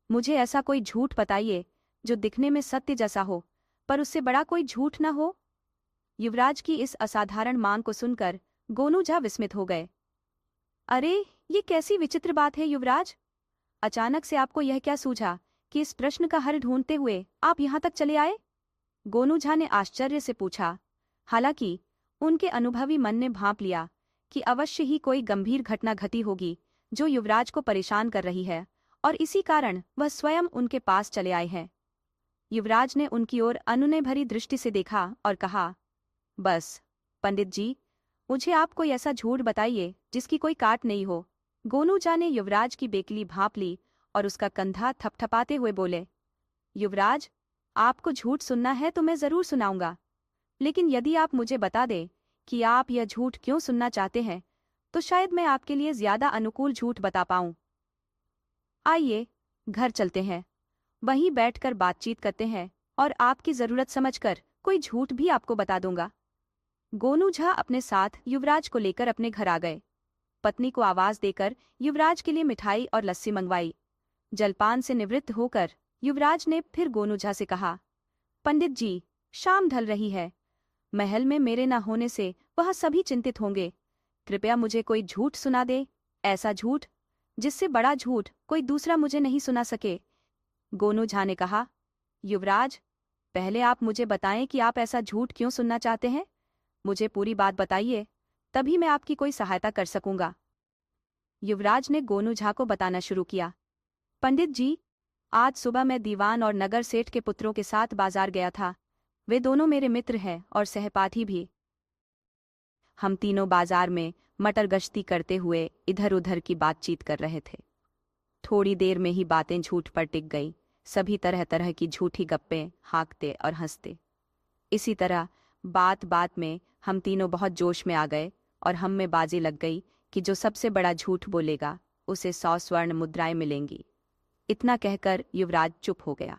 मुझे ऐसा कोई झूठ बताइए जो दिखने में सत्य जैसा हो पर उससे बड़ा कोई झूठ न हो। युवराज की इस असाधारण मांग को सुनकर गोनू झा विस्मित हो गए। अरे, ये कैसी विचित्र बात है युवराज! अचानक से आपको यह क्या सूझा कि इस प्रश्न का हल ढूंढते हुए आप यहां तक चले आए? गोनू झा ने आश्चर्य से पूछा। हालांकि उनके अनुभवी मन ने भांप लिया कि अवश्य ही कोई गंभीर घटना घटी होगी जो युवराज को परेशान कर रही है और इसी कारण वह स्वयं उनके पास चले आए हैं। युवराज ने उनकी ओर अनुनय भरी दृष्टि से देखा और कहा, बस पंडित जी, मुझे आप कोई ऐसा झूठ बताइए जिसकी कोई काट नहीं हो। गोनू झा ने युवराज की बेकली भांप ली और उसका कंधा थपथपाते हुए बोले, युवराज, आपको झूठ सुनना है तो मैं जरूर सुनाऊंगा, लेकिन यदि आप मुझे बता दें कि आप यह झूठ क्यों सुनना चाहते हैं तो शायद मैं आपके लिए ज्यादा अनुकूल झूठ बता पाऊं। आइए घर चलते हैं, वहीं बैठकर बातचीत करते हैं और आपकी जरूरत समझकर कोई झूठ भी आपको बता दूंगा। गोनू झा अपने साथ युवराज को लेकर अपने घर आ गए। पत्नी को आवाज देकर युवराज के लिए मिठाई और लस्सी मंगवाई। जलपान से निवृत्त होकर युवराज ने फिर गोनू झा से कहा, पंडित जी, शाम ढल रही है। महल में मेरे न होने से वह सभी चिंतित होंगे। कृपया मुझे कोई झूठ सुना दे, ऐसा झूठ जिससे बड़ा झूठ कोई दूसरा मुझे नहीं सुना सके। गोनू झा ने कहा, युवराज, पहले आप मुझे बताएं कि आप ऐसा झूठ क्यों सुनना चाहते हैं। मुझे पूरी बात बताइए, तभी मैं आपकी कोई सहायता कर सकूंगा। युवराज ने गोनू झा को बताना शुरू किया। पंडित जी, आज सुबह मैं दीवान और नगर सेठ के पुत्रों के साथ बाजार गया था। वे दोनों मेरे मित्र हैं और सहपाठी भी। हम तीनों बाजार में मटर गश्ती करते हुए इधर उधर की बातचीत कर रहे थे। थोड़ी देर में ही बातें झूठ पर टिक गई। सभी तरह तरह की झूठी गप्पें हाँकते और हंसते। इसी तरह बात बात में हम तीनों बहुत जोश में आ गए और हम में बाजी लग गई कि जो सबसे बड़ा झूठ बोलेगा उसे 100 स्वर्ण मुद्राएं मिलेंगी। इतना कहकर युवराज चुप हो गया।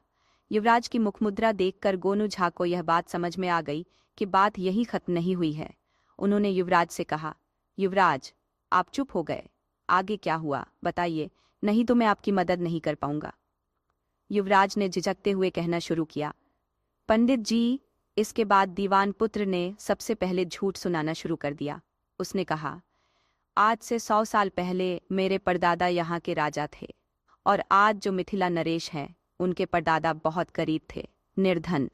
युवराज की मुखमुद्रा देखकर गोनू झा को यह बात समझ में आ गई कि बात यही खत्म नहीं हुई है। उन्होंने युवराज से कहा, युवराज, आप चुप हो गए, आगे क्या हुआ बताइए, नहीं तो मैं आपकी मदद नहीं कर पाऊंगा। युवराज ने झिझकते हुए कहना शुरू किया, पंडित जी। इसके बाद दीवान पुत्र ने सबसे पहले झूठ सुनाना शुरू कर दिया। उसने कहा, आज से 100 साल पहले मेरे परदादा यहाँ के राजा थे और आज जो मिथिला नरेश हैं उनके परदादा बहुत गरीब थे, निर्धन।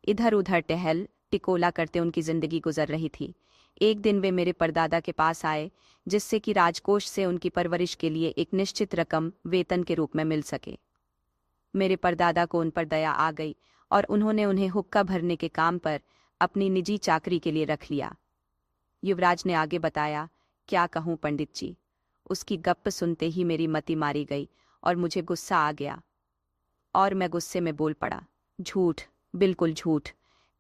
इधर उधर टहल टिकोला करते उनकी जिंदगी गुजर रही थी। एक दिन वे मेरे परदादा के पास आए जिससे कि राजकोष से उनकी परवरिश के लिए एक निश्चित रकम वेतन के रूप में मिल सके। मेरे परदादा को उन पर दया आ गई और उन्होंने उन्हें हुक्का भरने के काम पर अपनी निजी चाकरी के लिए रख लिया। युवराज ने आगे बताया, क्या कहूँ पंडित जी, उसकी गप्प सुनते ही मेरी मति मारी गई और मुझे गुस्सा आ गया और मैं गुस्से में बोल पड़ा, झूठ, बिल्कुल झूठ,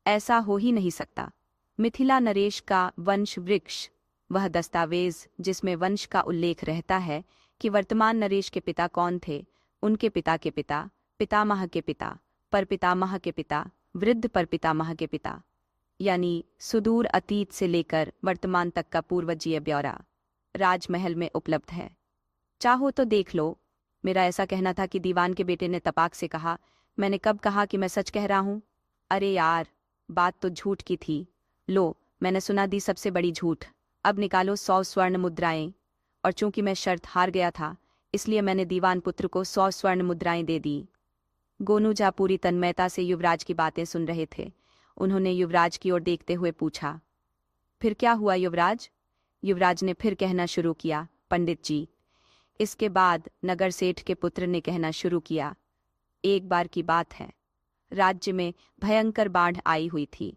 ऐसा हो ही नहीं सकता। मिथिला नरेश का वंश वृक्ष, वह दस्तावेज जिसमें वंश का उल्लेख रहता है कि वर्तमान नरेश के पिता कौन थे, उनके पिता के पिता, पितामह के पिता, परपितामह के पिता, वृद्ध परपितामह के पिता, यानी सुदूर अतीत से लेकर वर्तमान तक का पूर्वजीय ब्यौरा राजमहल में उपलब्ध है। चाहो तो देख लो। मेरा ऐसा कहना था कि दीवान के बेटे ने तपाक से कहा, मैंने कब कहा कि मैं सच कह रहा हूँ? अरे यार, बात तो झूठ की थी। लो, मैंने सुना दी सबसे बड़ी झूठ। अब निकालो 100 स्वर्ण मुद्राएं। और चूंकि मैं शर्त हार गया था इसलिए मैंने दीवान पुत्र को 100 स्वर्ण मुद्राएं दे दी। गोनू झा पूरी तन्मयता से युवराज की बातें सुन रहे थे। उन्होंने युवराज की ओर देखते हुए पूछा, फिर क्या हुआ युवराज? युवराज ने फिर कहना शुरू किया, पंडित जी। इसके बाद नगर सेठ के पुत्र ने कहना शुरू किया, एक बार की बात है, राज्य में भयंकर बाढ़ आई हुई थी।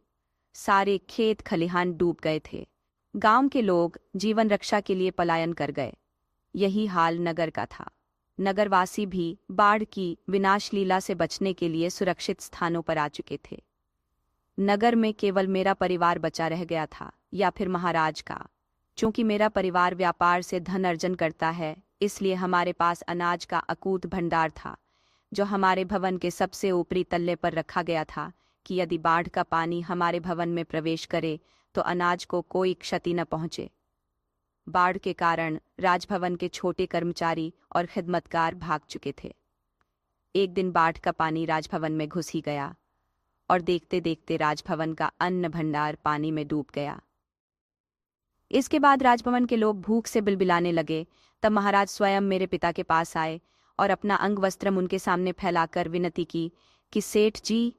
सारे खेत खलिहान डूब गए थे। गांव के लोग जीवन रक्षा के लिए पलायन कर गए। यही हाल नगर का था। नगरवासी भी बाढ़ की विनाश लीला से बचने के लिए सुरक्षित स्थानों पर आ चुके थे। नगर में केवल मेरा परिवार बचा रह गया था, या फिर महाराज का। चूंकि मेरा परिवार व्यापार से धन अर्जन करता है इसलिए हमारे पास अनाज का अकूत भंडार था, जो हमारे भवन के सबसे ऊपरी तल्ले पर रखा गया था कि यदि बाढ़ का पानी हमारे भवन में प्रवेश करे तो अनाज को कोई क्षति न पहुंचे। बाढ़ के कारण राजभवन के छोटे कर्मचारी और खिदमतगार भाग चुके थे। एक दिन बाढ़ का पानी राजभवन में घुस ही गया और देखते देखते राजभवन का अन्न भंडार पानी में डूब गया। इसके बाद राजभवन के लोग भूख से बिलबिलाने लगे। तब महाराज स्वयं मेरे पिता के पास आए और अपना अंगवस्त्रम उनके सामने फैलाकर विनती की कि सेठ जी,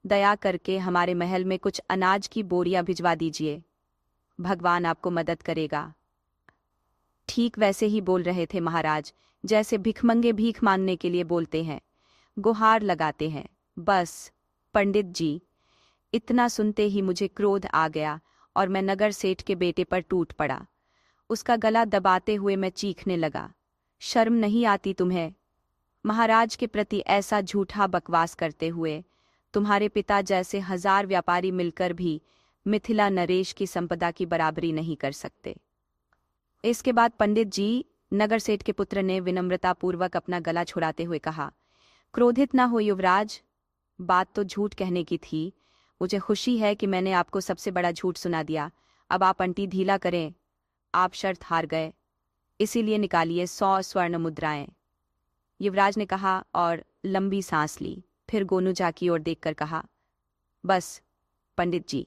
दया करके हमारे महल में कुछ अनाज की बोरियां भिजवा दीजिए, भगवान आपको मदद करेगा। ठीक वैसे ही बोल रहे थे महाराज जैसे भिखमंगे भीख मांगने के लिए बोलते हैं, गुहार लगाते हैं। बस पंडित जी, इतना सुनते ही मुझे क्रोध आ गया और मैं नगर सेठ के बेटे पर टूट पड़ा। उसका गला दबाते हुए मैं चीखने लगा, शर्म नहीं आती तुम्हें? महाराज के प्रति ऐसा झूठा बकवास करते हुए तुम्हारे पिता जैसे 1000 व्यापारी मिलकर भी मिथिला नरेश की संपदा की बराबरी नहीं कर सकते। इसके बाद पंडित जी, नगर सेठ के पुत्र ने विनम्रतापूर्वक अपना गला छुड़ाते हुए कहा, क्रोधित ना हो युवराज, बात तो झूठ कहने की थी। मुझे खुशी है कि मैंने आपको सबसे बड़ा झूठ सुना दिया। अब आप अंटी ढीला करें, आप शर्त हार गए, इसीलिए निकालिए 100 स्वर्ण मुद्राएं। युवराज ने कहा और लंबी सांस ली। फिर गोनू झा की ओर देखकर कहा, बस पंडित जी,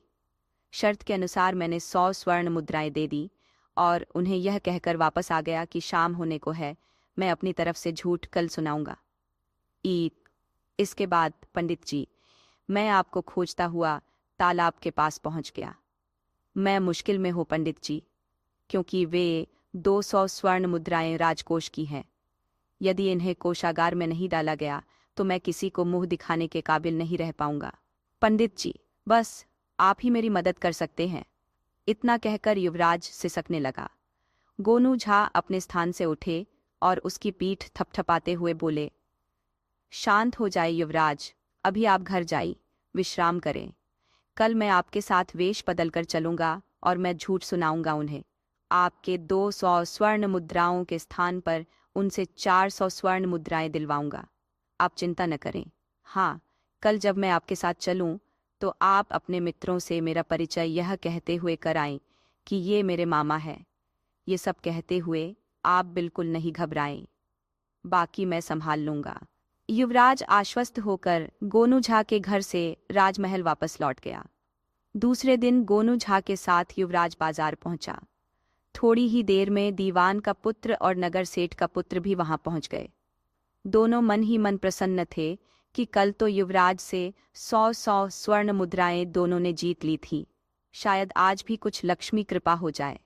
शर्त के अनुसार मैंने 100 स्वर्ण मुद्राएं दे दी और उन्हें यह कहकर वापस आ गया कि शाम होने को है, मैं अपनी तरफ से झूठ कल सुनाऊंगा। इसके बाद पंडित जी, मैं आपको खोजता हुआ तालाब के पास पहुंच गया। मैं मुश्किल में हूँ पंडित जी, क्योंकि वे 200 स्वर्ण मुद्राएं राजकोष की हैं। यदि इन्हें कोषागार में नहीं डाला गया तो मैं किसी को मुंह दिखाने के काबिल नहीं रह पाऊंगा। पंडित जी, बस आप ही मेरी मदद कर सकते हैं। इतना कहकर युवराज सिसकने लगा। गोनू झा अपने स्थान से उठे और उसकी पीठ थपथपाते हुए बोले, शांत हो जाए युवराज, अभी आप घर जाइए, विश्राम करें। कल मैं आपके साथ वेश बदलकर चलूंगा और मैं झूठ सुनाऊंगा उन्हें। आपके 200 स्वर्ण मुद्राओं के स्थान पर उनसे 400 स्वर्ण मुद्राएं दिलवाऊंगा। आप चिंता न करें। हाँ, कल जब मैं आपके साथ चलूं तो आप अपने मित्रों से मेरा परिचय यह कहते हुए कराएं कि ये मेरे मामा हैं। ये सब कहते हुए आप बिल्कुल नहीं घबराएं, बाकी मैं संभाल लूंगा। युवराज आश्वस्त होकर गोनू झा के घर से राजमहल वापस लौट गया। दूसरे दिन गोनू झा के साथ युवराज बाजार पहुंचा। थोड़ी ही देर में दीवान का पुत्र और नगर सेठ का पुत्र भी वहां पहुंच गए। दोनों मन ही मन प्रसन्न थे कि कल तो युवराज से 100 स्वर्ण मुद्राएं दोनों ने जीत ली थीं। शायद आज भी कुछ लक्ष्मी कृपा हो जाए।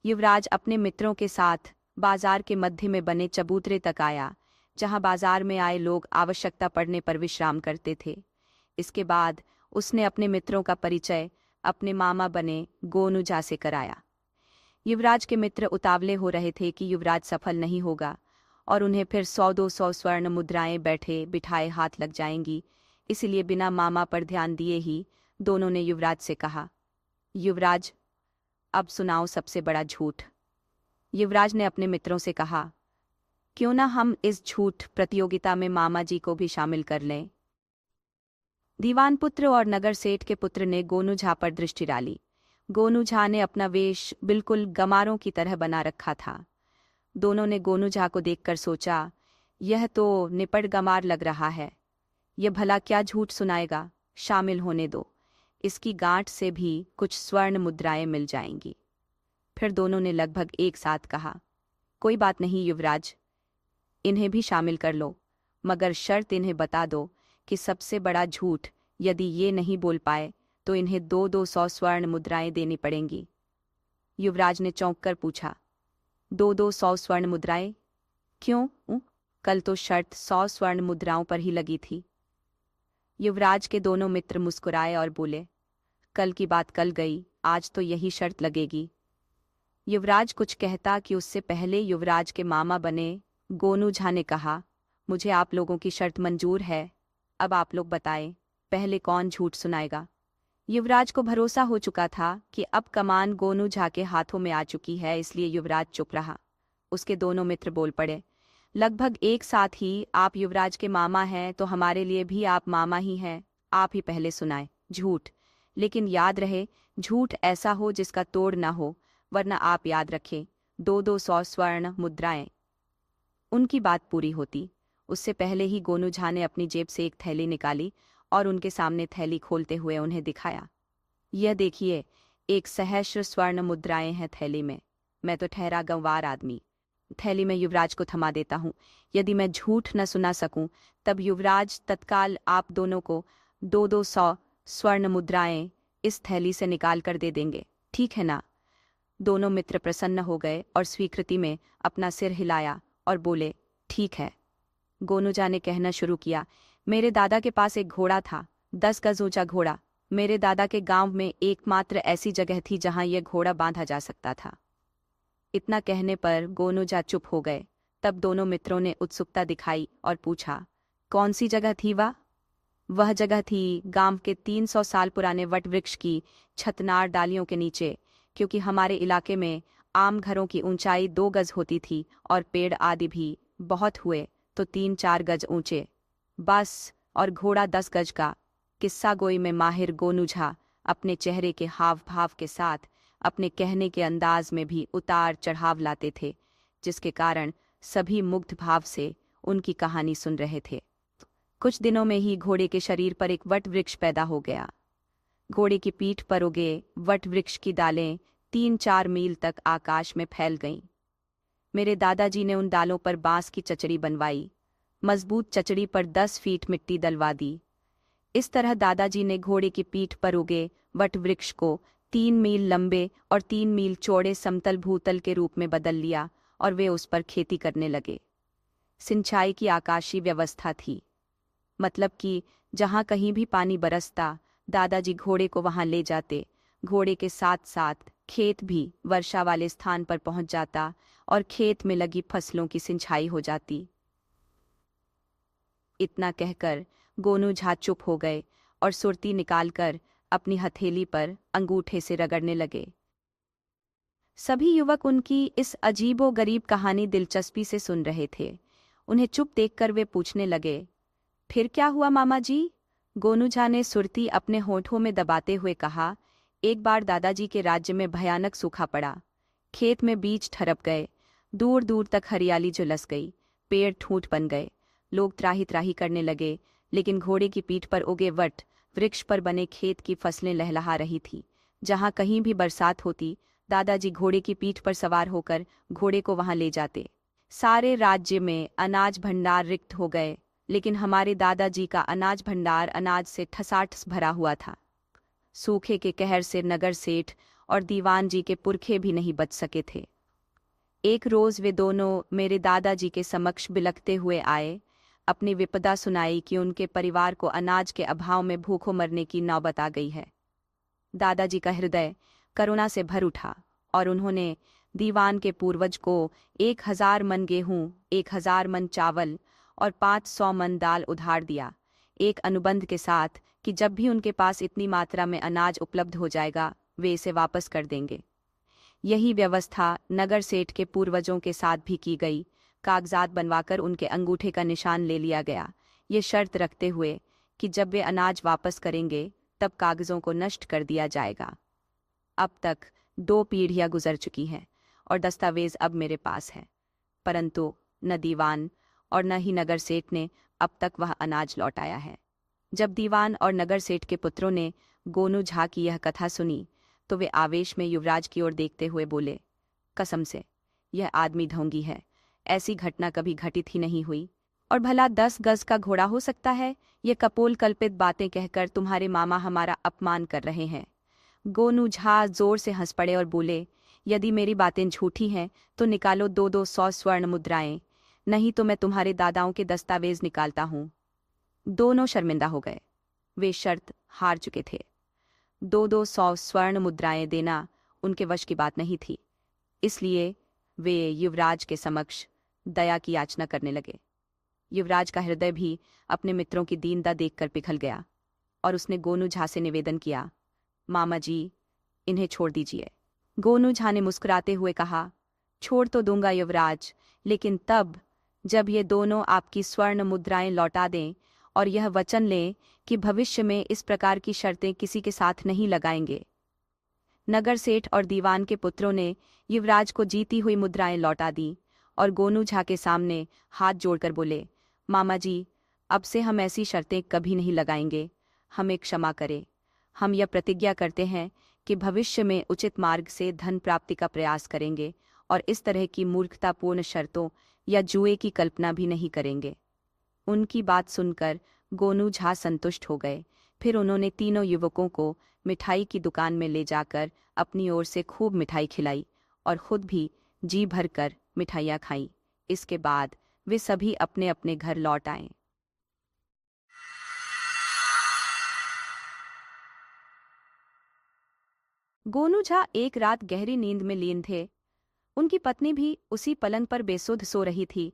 युवराज अपने मित्रों के साथ बाजार के मध्य में बने चबूतरे तक आया, जहां बाजार में आए लोग आवश्यकता पड़ने पर विश्राम करते थे। इसके बाद उसने अपने मित्रों का परिचय अपने मामा बने गोनू झा से कराया। युवराज के मित्र उतावले हो रहे थे कि युवराज सफल नहीं होगा और उन्हें फिर 100-200 स्वर्ण मुद्राएं बैठे बिठाए हाथ लग जाएंगी, इसलिए बिना मामा पर ध्यान दिए ही दोनों ने युवराज से कहा, युवराज, अब सुनाओ सबसे बड़ा झूठ। युवराज ने अपने मित्रों से कहा, क्यों ना हम इस झूठ प्रतियोगिता में मामा जी को भी शामिल कर लें। दीवान पुत्र और नगर सेठ के पुत्र ने गोनू झा पर दृष्टि डाली। गोनू झा ने अपना वेश बिल्कुल गमारों की तरह बना रखा था। दोनों ने गोनू झा को देखकर सोचा, यह तो निपट गमार लग रहा है। यह भला क्या झूठ सुनाएगा, शामिल होने दो, इसकी गांठ से भी कुछ स्वर्ण मुद्राएं मिल जाएंगी। फिर दोनों ने लगभग एक साथ कहा, कोई बात नहीं युवराज, इन्हें भी शामिल कर लो, मगर शर्त इन्हें बता दो कि सबसे बड़ा झूठ यदि ये नहीं बोल पाए तो इन्हें 200 स्वर्ण मुद्राएं देनी पड़ेंगी। युवराज ने चौंक कर पूछा, 200 स्वर्ण मुद्राएं? क्यों? कल तो शर्त 100 स्वर्ण मुद्राओं पर ही लगी थी। युवराज के दोनों मित्र मुस्कुराए और बोले, कल की बात कल गई, आज तो यही शर्त लगेगी। युवराज कुछ कहता कि उससे पहले युवराज के मामा बने गोनू झा ने कहा, मुझे आप लोगों की शर्त मंजूर है, अब आप लोग बताएं, पहले कौन झूठ सुनाएगा। युवराज को भरोसा हो चुका था कि अब कमान गोनू झा के हाथों में आ चुकी है, इसलिए युवराज चुप रहा। उसके दोनों मित्र बोल पड़े, लगभग एक साथ ही, आप युवराज के मामा हैं तो हमारे लिए भी आप मामा ही हैं, आप ही पहले सुनाएं। झूठ, लेकिन याद रहे, झूठ ऐसा हो जिसका तोड़ ना हो, वरना आप याद रखें, 200 स्वर्ण मुद्राएं। उनकी बात पूरी होती उससे पहले ही गोनू झा ने अपनी जेब से एक थैली निकाली और उनके सामने थैली खोलते हुए उन्हें दिखाया। यह देखिए, 1 सहस्र स्वर्ण मुद्राएं हैं थैली में। मैं तो ठहरा गंवार आदमी, थैली में युवराज को थमा देता हूँ। यदि मैं झूठ न सुना सकूं तब युवराज तत्काल आप दोनों को 200 स्वर्ण मुद्राएं इस थैली से निकाल कर दे देंगे, ठीक है ना? दोनों मित्र प्रसन्न हो गए और स्वीकृति में अपना सिर हिलाया और बोले, ठीक है। गोनू झा ने कहना शुरू किया, मेरे दादा के पास एक घोड़ा था, 10 गज ऊंचा घोड़ा। मेरे दादा के गांव में एकमात्र ऐसी जगह थी जहां यह घोड़ा बांधा जा सकता था। इतना कहने पर गोनू झा चुप हो गए। तब दोनों मित्रों ने उत्सुकता दिखाई और पूछा, कौन सी जगह थी वह जगह थी गांव के 300 साल पुराने वट वृक्ष की छतनार डालियों के नीचे, क्योंकि हमारे इलाके में आम घरों की ऊंचाई 2 गज होती थी और पेड़ आदि भी बहुत हुए तो 3-4 गज ऊंचे, बस, और घोड़ा 10 गज का। किस्सा गोई में माहिर गोनू झा अपने चेहरे के हाव भाव के साथ अपने कहने के अंदाज में भी उतार चढ़ाव लाते थे, जिसके कारण सभी मुग्ध भाव से उनकी कहानी सुन रहे थे। कुछ दिनों में ही घोड़े के शरीर पर एक वट वृक्ष पैदा हो गया। घोड़े की पीठ पर उगे वट वृक्ष की डालें 3-4 मील तक आकाश में फैल गईं। मेरे दादाजी ने उन डालों पर बांस की चचड़ी बनवाई, मजबूत चचड़ी पर 10 फीट मिट्टी डलवा दी। इस तरह दादाजी ने घोड़े की पीठ पर उगे वट वृक्ष को 3 मील लंबे और 3 मील चौड़े समतल भूतल के रूप में बदल लिया और वे उस पर खेती करने लगे। सिंचाई की आकाशीय व्यवस्था थी, मतलब कि जहां कहीं भी पानी बरसता दादाजी घोड़े को वहां ले जाते। घोड़े के साथ साथ खेत भी वर्षा वाले स्थान पर पहुंच जाता और खेत में लगी फसलों की सिंचाई हो जाती। इतना कहकर गोनू झा चुप हो गए और सुरती निकालकर अपनी हथेली पर अंगूठे से रगड़ने लगे। सभी युवक उनकी इस अजीबो-गरीब कहानी दिलचस्पी से सुन रहे थे। उन्हें चुप देखकर वे पूछने लगे, फिर क्या हुआ मामा जी? गोनू झा ने सुरती अपने होठों में दबाते हुए कहा, एक बार दादाजी के राज्य में भयानक सूखा पड़ा। खेत में बीज ठरप गए, दूर दूर तक हरियाली झुलस गई, पेड़ ठूंठ बन गए। लोग त्राही त्राही करने लगे, लेकिन घोड़े की पीठ पर उगे वट वृक्ष पर बने खेत की फसलें लहलहा रही थी। जहां कहीं भी बरसात होती, दादाजी घोड़े की पीठ पर सवार होकर घोड़े को वहां ले जाते। सारे राज्य में अनाज भंडार रिक्त हो गए, लेकिन हमारे दादाजी का अनाज भंडार अनाज से ठसाठस भरा हुआ था। सूखे के कहर से नगर सेठ और दीवान जी के पुरखे भी नहीं बच सके थे। एक रोज वे दोनों मेरे दादाजी के समक्ष बिलखते हुए आए, अपनी विपदा सुनाई कि उनके परिवार को अनाज के अभाव में भूखों मरने की नौबत आ गई है। दादाजी का हृदय करुणा से भर उठा और उन्होंने दीवान के पूर्वज को 1000 मन गेहूं, 1000 मन चावल और 500 मन दाल उधार दिया, एक अनुबंध के साथ कि जब भी उनके पास इतनी मात्रा में अनाज उपलब्ध हो जाएगा वे इसे वापस कर देंगे। यही व्यवस्था नगर सेठ के पूर्वजों के साथ भी की गई। कागजात बनवाकर उनके अंगूठे का निशान ले लिया गया, ये शर्त रखते हुए कि जब वे अनाज वापस करेंगे तब कागजों को नष्ट कर दिया जाएगा। अब तक 2 पीढ़ियां गुजर चुकी हैं और दस्तावेज अब मेरे पास है, परंतु न दीवान और न ही नगर सेठ ने अब तक वह अनाज लौटाया है। जब दीवान और नगर सेठ के पुत्रों ने गोनू झा की यह कथा सुनी तो वे आवेश में युवराज की ओर देखते हुए बोले, कसम से यह आदमी ढोंगी है, ऐसी घटना कभी घटित ही नहीं हुई। और भला 10 गज का घोड़ा हो सकता है? ये कपोल कल्पित बातें कहकर तुम्हारे मामा हमारा अपमान कर रहे हैं। गोनू झा जोर से हंस पड़े और बोले, यदि मेरी बातें झूठी हैं तो निकालो 200 स्वर्ण मुद्राएं, नहीं तो मैं तुम्हारे दादाओं के दस्तावेज निकालता हूँ। दोनों शर्मिंदा हो गए, वे शर्त हार चुके थे। 200 स्वर्ण मुद्राएं देना उनके वश की बात नहीं थी, इसलिए वे युवराज के समक्ष दया की याचना करने लगे। युवराज का हृदय भी अपने मित्रों की दीनता देखकर पिघल गया और उसने गोनू झा से निवेदन किया, मामा जी, इन्हें छोड़ दीजिए। गोनू झा ने मुस्कुराते हुए कहा, छोड़ तो दूंगा युवराज, लेकिन तब जब ये दोनों आपकी स्वर्ण मुद्राएं लौटा दें और यह वचन लें कि भविष्य में इस प्रकार की शर्तें किसी के साथ नहीं लगाएंगे। नगर सेठ और दीवान के पुत्रों ने युवराज को जीती हुई मुद्राएं लौटा दी और गोनू झा के सामने हाथ जोड़कर बोले, मामा जी, अब से हम ऐसी शर्तें कभी नहीं लगाएंगे, हमें क्षमा करें। हम यह प्रतिज्ञा करते हैं कि भविष्य में उचित मार्ग से धन प्राप्ति का प्रयास करेंगे और इस तरह की मूर्खतापूर्ण शर्तों या जुए की कल्पना भी नहीं करेंगे। उनकी बात सुनकर गोनू झा संतुष्ट हो गए। फिर उन्होंने तीनों युवकों को मिठाई की दुकान में ले जाकर अपनी ओर से खूब मिठाई खिलाई और खुद भी जी भरकर मिठाइयाँ खाईं। इसके बाद वे सभी अपने अपने घर लौट आए। गोनू झा एक रात गहरी नींद में लीन थे। उनकी पत्नी भी उसी पलंग पर बेसुध सो रही थी।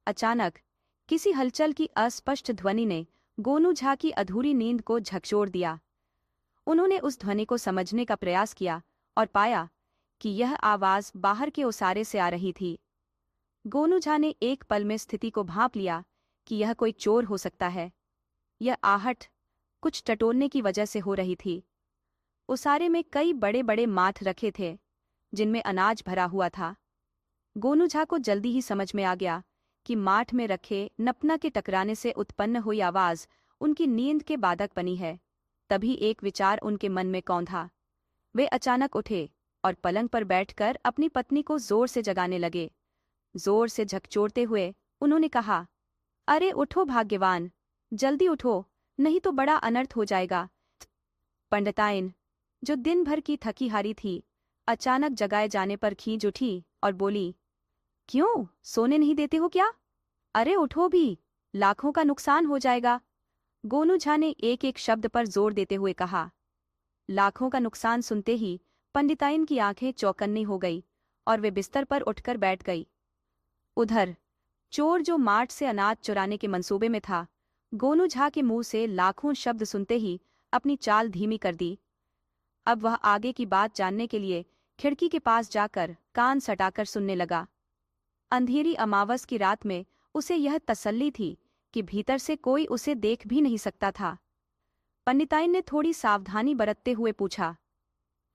अचानक किसी हलचल की अस्पष्ट ध्वनि ने गोनू झा की अधूरी नींद को झकझोर दिया। उन्होंने उस ध्वनि को समझने का प्रयास किया और पाया कि यह आवाज बाहर के ओसारे से आ रही थी। गोनू झा ने एक पल में स्थिति को भांप लिया कि यह कोई चोर हो सकता है। यह आहट कुछ टटोलने की वजह से हो रही थी। ओसारे में कई बड़े बड़े माठ रखे थे जिनमें अनाज भरा हुआ था। गोनू झा को जल्दी ही समझ में आ गया कि माठ में रखे नपना के टकराने से उत्पन्न हुई आवाज उनकी नींद के बाधक बनी है। तभी एक विचार उनके मन में कौंधा। वे अचानक उठे और पलंग पर बैठकर अपनी पत्नी को जोर से जगाने लगे। जोर से झकझोरते हुए उन्होंने कहा, अरे उठो भाग्यवान, जल्दी उठो, नहीं तो बड़ा अनर्थ हो जाएगा। पंडिताइन, जो दिन भर की थकी हारी थी, अचानक जगाए जाने पर खींच उठी और बोली, क्यों, सोने नहीं देते हो क्या? अरे उठो भी, लाखों का नुकसान हो जाएगा। गोनू झा ने एक एक शब्द पर जोर देते हुए कहा। लाखों का नुकसान सुनते ही पंडिताइन की आंखें चौकन्नी हो गई और वे बिस्तर पर उठकर बैठ गई। उधर चोर जो मार्ट से अनाज चुराने के मंसूबे में था, गोनू झा के मुंह से लाखों शब्द सुनते ही अपनी चाल धीमी कर दी। अब वह आगे की बात जानने के लिए खिड़की के पास जाकर कान सटाकर सुनने लगा। अंधेरी अमावस की रात में उसे यह तसल्ली थी कि भीतर से कोई उसे देख भी नहीं सकता था। पंडिताइन ने थोड़ी सावधानी बरतते हुए पूछा,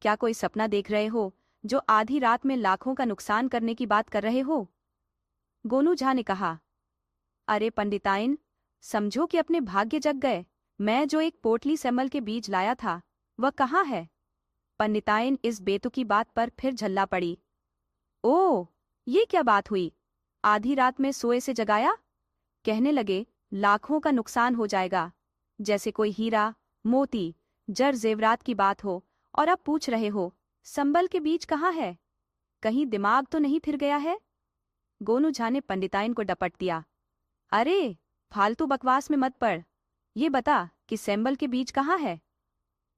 क्या कोई सपना देख रहे हो जो आधी रात में लाखों का नुकसान करने की बात कर रहे हो? गोनू झा ने कहा, अरे पंडिताइन, समझो कि अपने भाग्य जग गए। मैं जो एक पोटली सेमल के बीज लाया था, वह कहाँ है? पंडिताइन इस बेतुकी बात पर फिर झल्ला पड़ी। ओह, ये क्या बात हुई? आधी रात में सोए से जगाया? कहने लगे, लाखों का नुकसान हो जाएगा, जैसे कोई हीरा, मोती, जर जेवरात की बात हो, और अब पूछ रहे हो, संबल के बीज कहाँ है? कहीं दिमाग तो नहीं फिर गया है? गोनू झा ने पंडिताइन को डपट दिया। अरे, फालतू बकवास में मत पड़, ये बता कि सेंबल के बीज कहाँ है?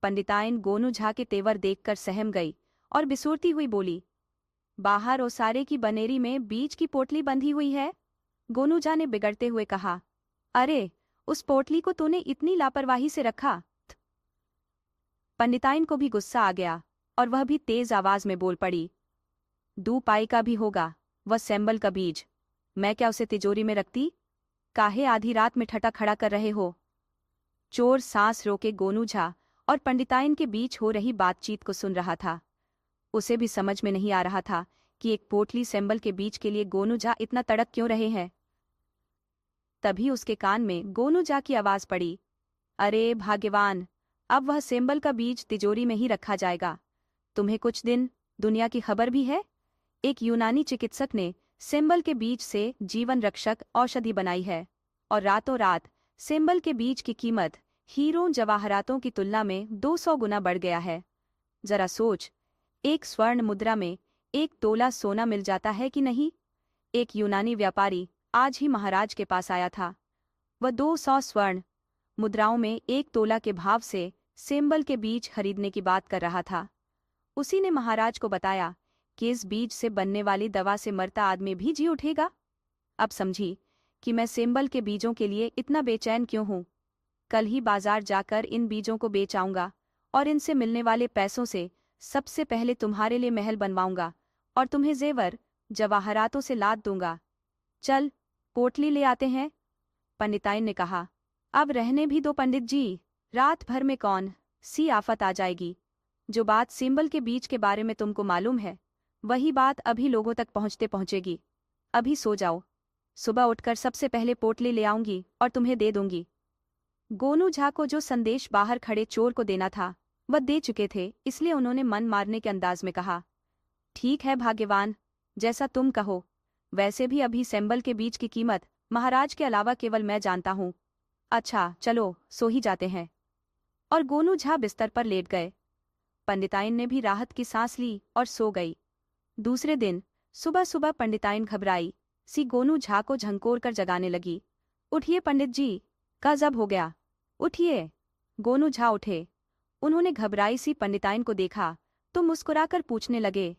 पंडिताइन गोनू झा के तेवर देखकर सहम गई और बिसूरती हुई बोली, बाहर ओसारे की बनेरी में बीज की पोटली बंधी हुई है। गोनू झा ने बिगड़ते हुए कहा, अरे, उस पोटली को तूने इतनी लापरवाही से रखा? पंडिताइन को भी गुस्सा आ गया और वह भी तेज आवाज में बोल पड़ी, 2 पाई का भी होगा वह सेंबल का बीज, मैं क्या उसे तिजोरी में रखती? काहे आधी रात में ठटा खड़ा कर रहे हो? चोर सांस रोके गोनू झा और पंडिताइन के बीच हो रही बातचीत को सुन रहा था। उसे भी समझ में नहीं आ रहा था कि एक पोटली सेंबल के बीज के लिए गोनू झा इतना तड़क क्यों रहे हैं। तभी उसके कान में गोनू झा की आवाज पड़ी, अरे भाग्यवान, अब वह सेंबल का बीज तिजोरी में ही रखा जाएगा। तुम्हें कुछ दिन दुनिया की खबर भी है? एक यूनानी चिकित्सक ने सेंबल के बीज से जीवन रक्षक औषधि बनाई है और रातों रात सेंबल के बीज की कीमत हीरों जवाहरातों की तुलना में 200 गुना बढ़ गया है। जरा सोच, एक स्वर्ण मुद्रा में 1 तोला सोना मिल जाता है कि नहीं? एक यूनानी व्यापारी आज ही महाराज के पास आया था। वह 200 स्वर्ण मुद्राओं में 1 तोला के भाव से सेंबल के बीज खरीदने की बात कर रहा था। उसी ने महाराज को बताया कि इस बीज से बनने वाली दवा से मरता आदमी भी जी उठेगा। अब समझी कि मैं सेंबल के बीजों के लिए इतना बेचैन क्यों हूं। कल ही बाजार जाकर इन बीजों को बेच आऊंगा और इनसे मिलने वाले पैसों से सबसे पहले तुम्हारे लिए महल बनवाऊंगा और तुम्हें जेवर जवाहरातों से लाद दूंगा। चल, पोटली ले आते हैं। पंडिताइन ने कहा, अब रहने भी दो पंडित जी, रात भर में कौन सी आफत आ जाएगी। जो बात सेंबल के बीज के बारे में तुमको मालूम है, वही बात अभी लोगों तक पहुंचते पहुंचेगी। अभी सो जाओ, सुबह उठकर सबसे पहले पोटली ले आऊंगी और तुम्हें दे दूंगी। गोनू झा को जो संदेश बाहर खड़े चोर को देना था वह दे चुके थे, इसलिए उन्होंने मन मारने के अंदाज में कहा, ठीक है भाग्यवान, जैसा तुम कहो। वैसे भी अभी सेंबल के बीज की कीमत महाराज के अलावा केवल मैं जानता हूं। अच्छा चलो, सो ही जाते हैं। और गोनू झा बिस्तर पर लेट गए। पंडिताइन ने भी राहत की सांस ली और सो गई। दूसरे दिन सुबह सुबह पंडिताइन घबराई सी गोनू झा को झंकोर कर जगाने लगी। उठिए पंडित जी, गजब हो गया, उठिए। गोनू झा उठे। उन्होंने घबराई सी पंडिताइन को देखा तो मुस्कुराकर पूछने लगे,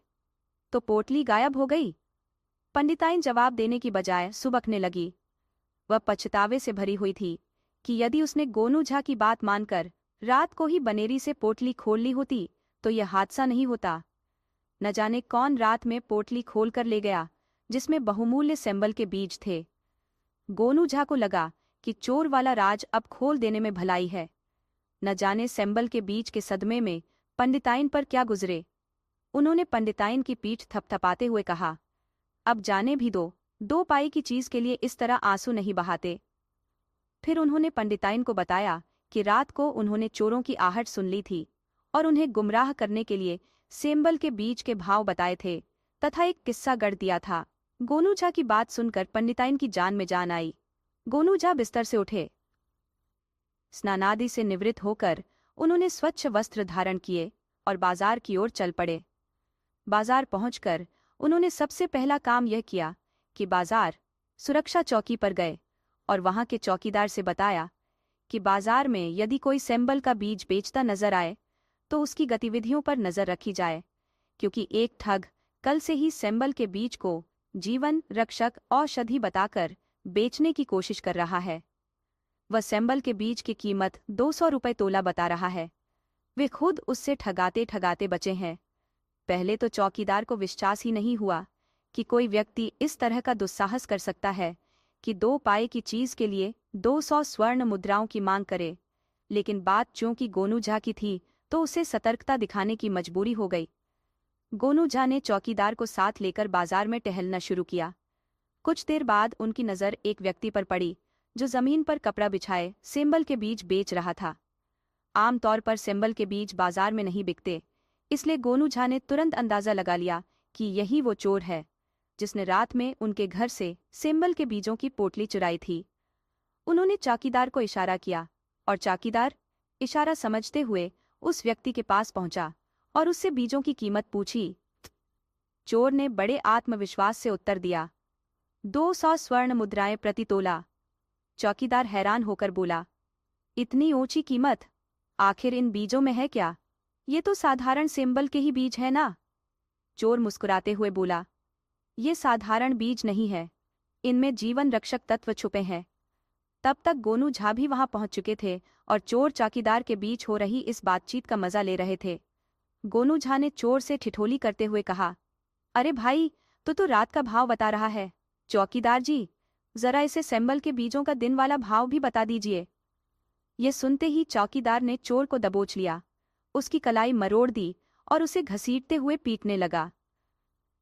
तो पोटली गायब हो गई? पंडिताइन जवाब देने की बजाय सुबकने लगी। वह पछतावे से भरी हुई थी कि यदि उसने गोनू झा की बात मानकर रात को ही बनेरी से पोटली खोल ली होती तो यह हादसा नहीं होता। न जाने कौन रात में पोटली खोल कर ले गया जिसमें बहुमूल्य सेंबल के बीज थे। गोनू झा को लगा कि चोर वाला राज अब खोल देने में भलाई है। न जाने सेंबल के बीज के सदमे में पंडिताइन पर क्या गुजरे। उन्होंने पंडिताइन की पीठ थपथपाते हुए कहा, अब जाने भी दो, 2 पाई की चीज के लिए इस तरह आंसू नहीं बहाते। फिर उन्होंने पंडिताइन को बताया कि रात को उन्होंने चोरों की आहट सुन ली थी और उन्हें गुमराह करने के लिए सेंबल के बीज के भाव बताए थे तथा एक किस्सा गढ़ दिया था। गोनू झा की बात सुनकर पंडिताइन की जान में जान आई। गोनू झा बिस्तर से उठे। स्नानादि से निवृत्त होकर उन्होंने स्वच्छ वस्त्र धारण किए और बाजार की ओर चल पड़े। बाजार पहुंचकर उन्होंने सबसे पहला काम यह किया कि बाजार सुरक्षा चौकी पर गए और वहां के चौकीदार से बताया कि बाजार में यदि कोई सेंबल का बीज बेचता नजर आए तो उसकी गतिविधियों पर नजर रखी जाए, क्योंकि एक ठग कल से ही सेंबल के बीज को जीवन रक्षक औषधि बताकर बेचने की कोशिश कर रहा है। वह सेंबल के बीज की कीमत 200 रुपये तोला बता रहा है। वे खुद उससे ठगाते ठगाते बचे हैं। पहले तो चौकीदार को विश्वास ही नहीं हुआ कि कोई व्यक्ति इस तरह का दुस्साहस कर सकता है कि 2 पाए की चीज के लिए 200 स्वर्ण मुद्राओं की मांग करे, लेकिन बात चूंकि गोनू झा की थी तो उसे सतर्कता दिखाने की मजबूरी हो गई। गोनू झा ने चौकीदार को साथ लेकर बाजार में टहलना शुरू किया। कुछ देर बाद उनकी नज़र एक व्यक्ति पर पड़ी जो जमीन पर कपड़ा बिछाए सेंबल के बीज बेच रहा था। आमतौर पर सेंबल के बीज बाजार में नहीं बिकते, इसलिए गोनू झा ने तुरंत अंदाजा लगा लिया कि यही वो चोर है जिसने रात में उनके घर से सेंबल के बीजों की पोटली चुराई थी। उन्होंने चौकीदार को इशारा किया और चौकीदार इशारा समझते हुए उस व्यक्ति के पास पहुंचा और उससे बीजों की कीमत पूछी। चोर ने बड़े आत्मविश्वास से उत्तर दिया, 200 स्वर्ण मुद्राएं प्रति तोला। चौकीदार हैरान होकर बोला, इतनी ऊंची कीमत? आखिर इन बीजों में है क्या? ये तो साधारण सेंबल के ही बीज है ना? चोर मुस्कुराते हुए बोला, ये साधारण बीज नहीं है, इनमें जीवन रक्षक तत्व छुपे हैं। तब तक गोनू झा भी वहां पहुंच चुके थे और चोर चौकीदार के बीच हो रही इस बातचीत का मजा ले रहे थे। गोनू झा ने चोर से ठिठोली करते हुए कहा, अरे भाई, तो रात का भाव बता रहा है। चौकीदार जी, जरा इसे सेंबल के बीजों का दिन वाला भाव भी बता दीजिए। ये सुनते ही चौकीदार ने चोर को दबोच लिया, उसकी कलाई मरोड़ दी और उसे घसीटते हुए पीटने लगा।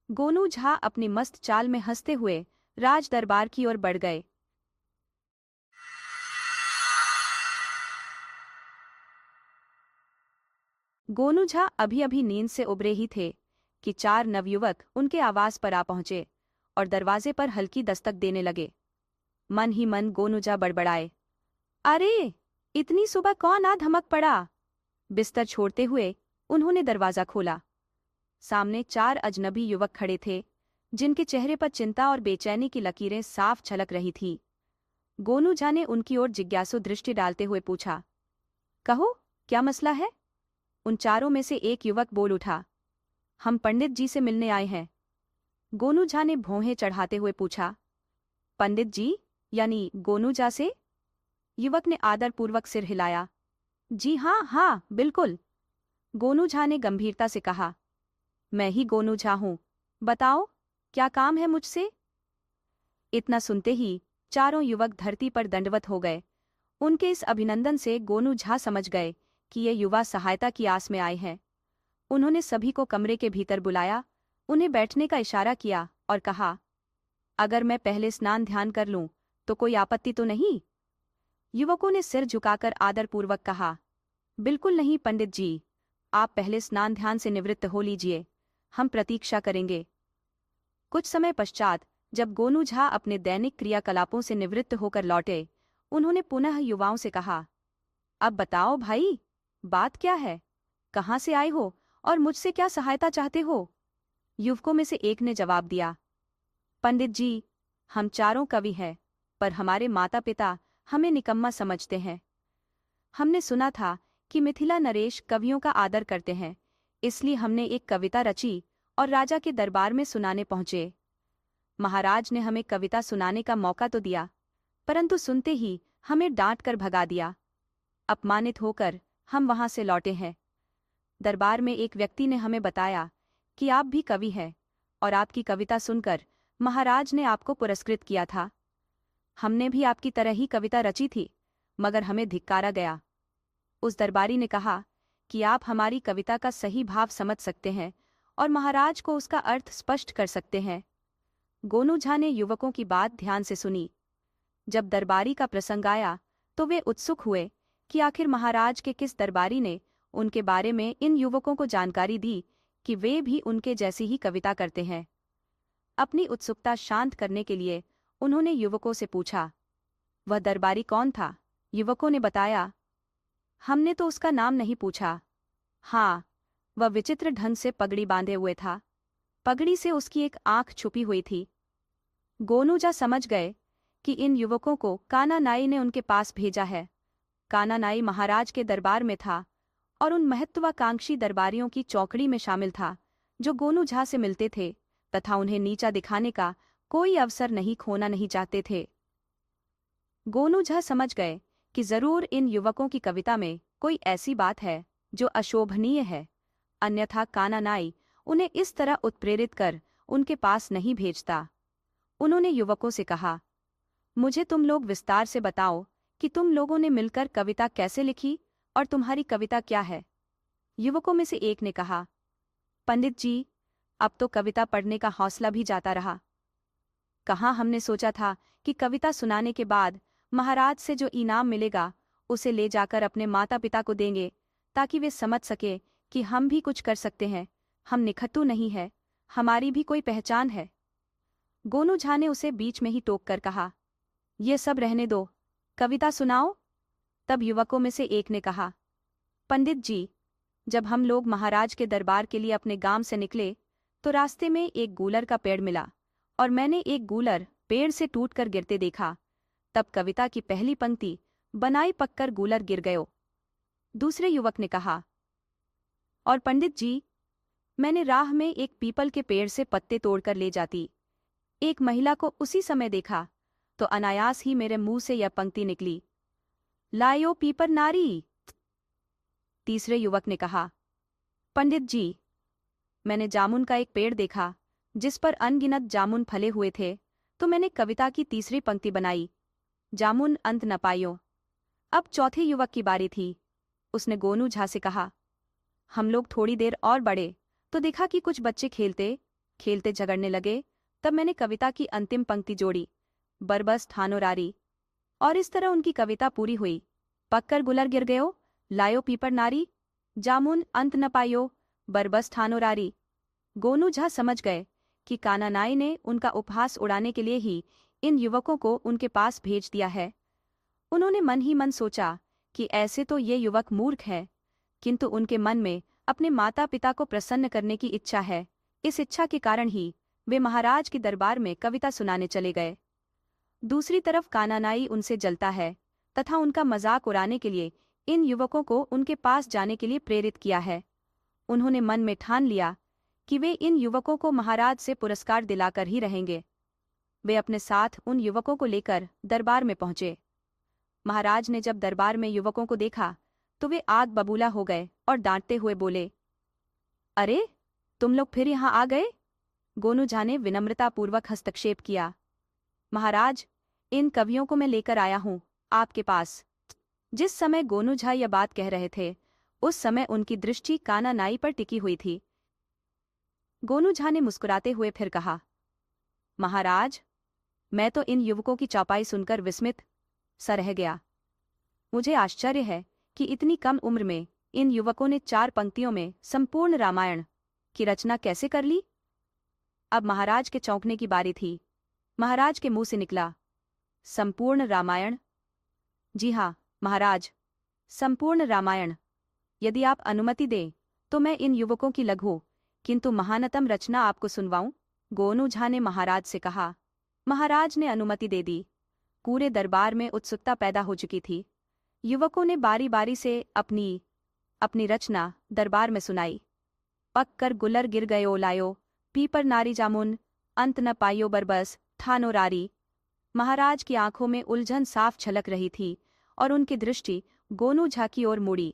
गोनू झा अपनी मस्त चाल में हंसते हुए राज दरबार की ओर बढ़ गए। गोनू झा अभी अभी नींद से उबरे ही थे कि 4 नवयुवक उनके आवास पर आ पहुंचे और दरवाजे पर हल्की दस्तक देने लगे। मन ही मन गोनू झा बड़बड़ाए, अरे, इतनी सुबह कौन आ धमक पड़ा? बिस्तर छोड़ते हुए उन्होंने दरवाजा खोला। सामने 4 अजनबी युवक खड़े थे जिनके चेहरे पर चिंता और बेचैनी की लकीरें साफ झलक रही थीं। गोनू झा ने उनकी ओर जिज्ञासु दृष्टि डालते हुए पूछा, कहो, क्या मसला है? उन चारों में से एक युवक बोल उठा, हम पंडित जी से मिलने आए हैं। गोनू झा ने भौहें चढ़ाते हुए पूछा, पंडित जी यानी गोनू झा से? युवक ने आदरपूर्वक सिर हिलाया। जी हाँ हाँ, बिल्कुल। गोनू झा ने गंभीरता से कहा, मैं ही गोनू झा हूं, बताओ क्या काम है मुझसे? इतना सुनते ही चारों युवक धरती पर दंडवत हो गए। उनके इस अभिनंदन से गोनू झा समझ गए कि ये युवा सहायता की आस में आए हैं। उन्होंने सभी को कमरे के भीतर बुलाया, उन्हें बैठने का इशारा किया और कहा, अगर मैं पहले स्नान ध्यान कर लूं तो कोई आपत्ति तो नहीं? युवकों ने सिर झुकाकर आदरपूर्वक कहा, बिल्कुल नहीं पंडित जी, आप पहले स्नान ध्यान से निवृत्त हो लीजिए, हम प्रतीक्षा करेंगे। कुछ समय पश्चात जब गोनू झा अपने दैनिक क्रियाकलापों से निवृत्त होकर लौटे, उन्होंने पुनः युवाओं से कहा, अब बताओ भाई, बात क्या है? कहाँ से आए हो और मुझसे क्या सहायता चाहते हो? युवकों में से एक ने जवाब दिया, पंडित जी, हम चारों कवि हैं, पर हमारे माता पिता हमें निकम्मा समझते हैं। हमने सुना था कि मिथिला नरेश कवियों का आदर करते हैं, इसलिए हमने एक कविता रची और राजा के दरबार में सुनाने पहुंचे। महाराज ने हमें कविता सुनाने का मौका तो दिया, परंतु सुनते ही हमें डांट कर भगा दिया। अपमानित होकर हम वहां से लौटे हैं। दरबार में एक व्यक्ति ने हमें बताया कि आप भी कवि हैं और आपकी कविता सुनकर महाराज ने आपको पुरस्कृत किया था। हमने भी आपकी तरह ही कविता रची थी, मगर हमें धिक्कारा गया। उस दरबारी ने कहा कि आप हमारी कविता का सही भाव समझ सकते हैं और महाराज को उसका अर्थ स्पष्ट कर सकते हैं। गोनू झा ने युवकों की बात ध्यान से सुनी। जब दरबारी का प्रसंग आया तो वे उत्सुक हुए कि आखिर महाराज के किस दरबारी ने उनके बारे में इन युवकों को जानकारी दी कि वे भी उनके जैसी ही कविता करते हैं। अपनी उत्सुकता शांत करने के लिए उन्होंने युवकों से पूछा, वह दरबारी कौन था? युवकों ने बताया, हमने तो उसका नाम नहीं पूछा। हाँ, वह विचित्र ढंग से पगड़ी बांधे हुए था। पगड़ी से उसकी एक आंख छुपी हुई थी। गोनूझा समझ गए कि इन युवकों को काना नाई ने उनके पास भेजा है। काना नाई महाराज के दरबार में था और उन महत्वाकांक्षी दरबारियों की चौकड़ी में शामिल था जो गोनूझा से मिलते थे तथा उन्हें नीचा दिखाने का कोई अवसर नहीं खोना नहीं चाहते थे। गोनूझा समझ गए कि जरूर इन युवकों की कविता में कोई ऐसी बात है जो अशोभनीय है, अन्यथा काना नाई उन्हें इस तरह उत्प्रेरित कर उनके पास नहीं भेजता। उन्होंने युवकों से कहा, मुझे तुम लोग विस्तार से बताओ कि तुम लोगों ने मिलकर कविता कैसे लिखी और तुम्हारी कविता क्या है। युवकों में से एक ने कहा, पंडित जी, अब तो कविता पढ़ने का हौसला भी जाता रहा। कहाँ हमने सोचा था कि कविता सुनाने के बाद महाराज से जो इनाम मिलेगा उसे ले जाकर अपने माता पिता को देंगे ताकि वे समझ सके कि हम भी कुछ कर सकते हैं, हम निखट्टू नहीं है, हमारी भी कोई पहचान है। गोनूझा ने उसे बीच में ही टोक कर कहा, ये सब रहने दो, कविता सुनाओ। तब युवकों में से एक ने कहा, पंडित जी, जब हम लोग महाराज के दरबार के लिए अपने गांव से निकले तो रास्ते में एक गूलर का पेड़ मिला और मैंने एक गूलर पेड़ से टूटकर गिरते देखा। तब कविता की पहली पंक्ति बनाई पककर गूलर गिर गयो। दूसरे युवक ने कहा, और पंडित जी, मैंने राह में एक पीपल के पेड़ से पत्ते तोड़कर ले जाती एक महिला को उसी समय देखा तो अनायास ही मेरे मुंह से यह पंक्ति निकली, लायो पीपर नारी। तीसरे युवक ने कहा, पंडित जी, मैंने जामुन का एक पेड़ देखा जिस पर अनगिनत जामुन फले हुए थे तो मैंने कविता की तीसरी पंक्ति बनाई, जामुन अंत न पायो। अब चौथे युवक की बारी थी। उसने गोनूझा से कहा, हम लोग थोड़ी देर और बढ़े तो देखा कि कुछ बच्चे खेलते खेलते झगड़ने लगे। तब मैंने कविता की अंतिम पंक्ति जोड़ी, बरबस ठानो रारी। और इस तरह उनकी कविता पूरी हुई, पककर गुलर गिर गयो, लायो पीपर नारी, जामुन अंत न पायो, बरबस ठानो रारी। गोनूझा समझ गए कि काना नाई ने उनका उपहास उड़ाने के लिए ही इन युवकों को उनके पास भेज दिया है। उन्होंने मन ही मन सोचा कि ऐसे तो ये युवक मूर्ख हैं, किंतु उनके मन में अपने माता पिता को प्रसन्न करने की इच्छा है। इस इच्छा के कारण ही वे महाराज के दरबार में कविता सुनाने चले गए। दूसरी तरफ काना नाई उनसे जलता है तथा उनका मजाक उड़ाने के लिए इन युवकों को उनके पास जाने के लिए प्रेरित किया है। उन्होंने मन में ठान लिया कि वे इन युवकों को महाराज से पुरस्कार दिलाकर ही रहेंगे। वे अपने साथ उन युवकों को लेकर दरबार में पहुंचे। महाराज ने जब दरबार में युवकों को देखा तो वे आग बबूला हो गए और डांटते हुए बोले, अरे, तुम लोग फिर यहाँ आ गए। गोनूझा ने विनम्रतापूर्वक हस्तक्षेप किया, महाराज, इन कवियों को मैं लेकर आया हूँ आपके पास। जिस समय गोनूझा यह बात कह रहे थे उस समय उनकी दृष्टि काना नाई पर टिकी हुई थी। गोनूझा ने मुस्कुराते हुए फिर कहा, महाराज, मैं तो इन युवकों की चौपाई सुनकर विस्मित सा रह गया। मुझे आश्चर्य है कि इतनी कम उम्र में इन युवकों ने 4 पंक्तियों में संपूर्ण रामायण की रचना कैसे कर ली। अब महाराज के चौंकने की बारी थी। महाराज के मुंह से निकला, संपूर्ण रामायण? जी हाँ महाराज, संपूर्ण रामायण। यदि आप अनुमति दें तो मैं इन युवकों की लघु किंतु महानतम रचना आपको सुनवाऊं। गोनूझा ने महाराज से कहा। महाराज ने अनुमति दे दी। पूरे दरबार में उत्सुकता पैदा हो चुकी थी। युवकों ने बारी बारी से अपनी रचना दरबार में सुनाई। पक कर गुलर गिर गयो लायो, पीपर नारी जामुन अंत न पायो बरबस ठानो रारी। महाराज की आंखों में उलझन साफ छलक रही थी और उनकी दृष्टि गोनूझा की ओर मुड़ी।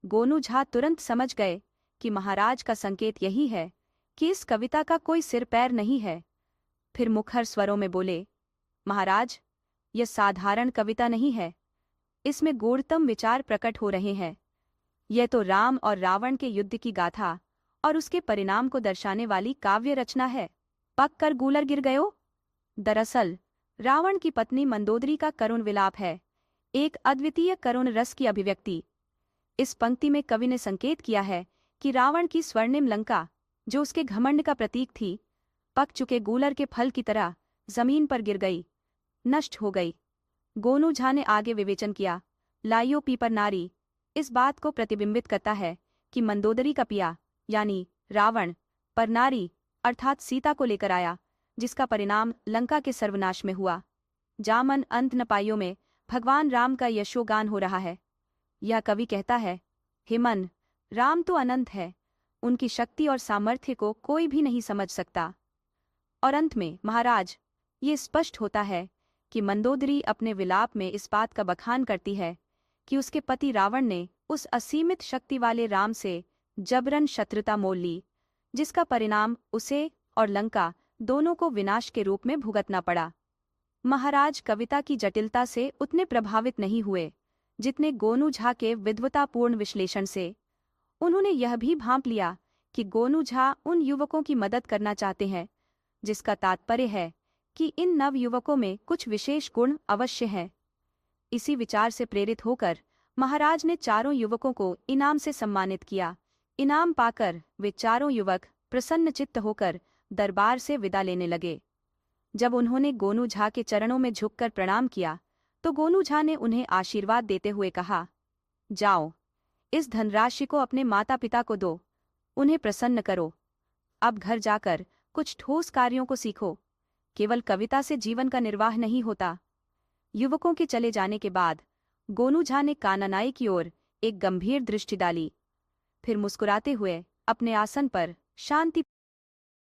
गोनूझा तुरंत समझ गए कि महाराज का संकेत यही है कि इस कविता का कोई सिर पैर नहीं है। फिर मुखर स्वरों में बोले, महाराज, यह साधारण कविता नहीं है, इसमें गूढ़तम विचार प्रकट हो रहे हैं। यह तो राम और रावण के युद्ध की गाथा और उसके परिणाम को दर्शाने वाली काव्य रचना है। पक कर गूलर गिर गयो दरअसल रावण की पत्नी मंदोदरी का करुण विलाप है, एक अद्वितीय करुण रस की अभिव्यक्ति। इस पंक्ति में कवि ने संकेत किया है कि रावण की स्वर्णिम लंका, जो उसके घमंड का प्रतीक थी, पक चुके गूलर के फल की तरह जमीन पर गिर गई, नष्ट हो गई। गोनूझा ने आगे विवेचन किया, लाइयो पीपर नारी इस बात को प्रतिबिंबित करता है कि मंदोदरी का पिया यानी रावण परनारी अर्थात सीता को लेकर आया, जिसका परिणाम लंका के सर्वनाश में हुआ। जामन अंत न पाइयों में भगवान राम का यशोगान हो रहा है। यह कवि कहता है, हे मन, राम तो अनंत है, उनकी शक्ति और सामर्थ्य को कोई भी नहीं समझ सकता। और अंत में महाराज ये स्पष्ट होता है कि मंदोदरी अपने विलाप में इस बात का बखान करती है कि उसके पति रावण ने उस असीमित शक्ति वाले राम से जबरन शत्रुता मोल ली, जिसका परिणाम उसे और लंका दोनों को विनाश के रूप में भुगतना पड़ा। महाराज कविता की जटिलता से उतने प्रभावित नहीं हुए जितने गोनू झा के विद्वतापूर्ण विश्लेषण से। उन्होंने यह भी भांप लिया कि गोनू झा उन युवकों की मदद करना चाहते हैं, जिसका तात्पर्य है कि इन नवयुवकों में कुछ विशेष गुण अवश्य हैं। इसी विचार से प्रेरित होकर महाराज ने चारों युवकों को इनाम से सम्मानित किया। इनाम पाकर वे चारों युवक प्रसन्नचित्त होकर दरबार से विदा लेने लगे। जब उन्होंने गोनू झा के चरणों में झुककर प्रणाम किया तो गोनू झा ने उन्हें आशीर्वाद देते हुए कहा, जाओ, इस धनराशि को अपने माता पिता को दो, उन्हें प्रसन्न करो। अब घर जाकर कुछ ठोस कार्यों को सीखो, केवल कविता से जीवन का निर्वाह नहीं होता। युवकों के चले जाने के बाद गोनू झा ने काननाई की ओर एक गंभीर दृष्टि डाली, फिर मुस्कुराते हुए अपने आसन पर शांति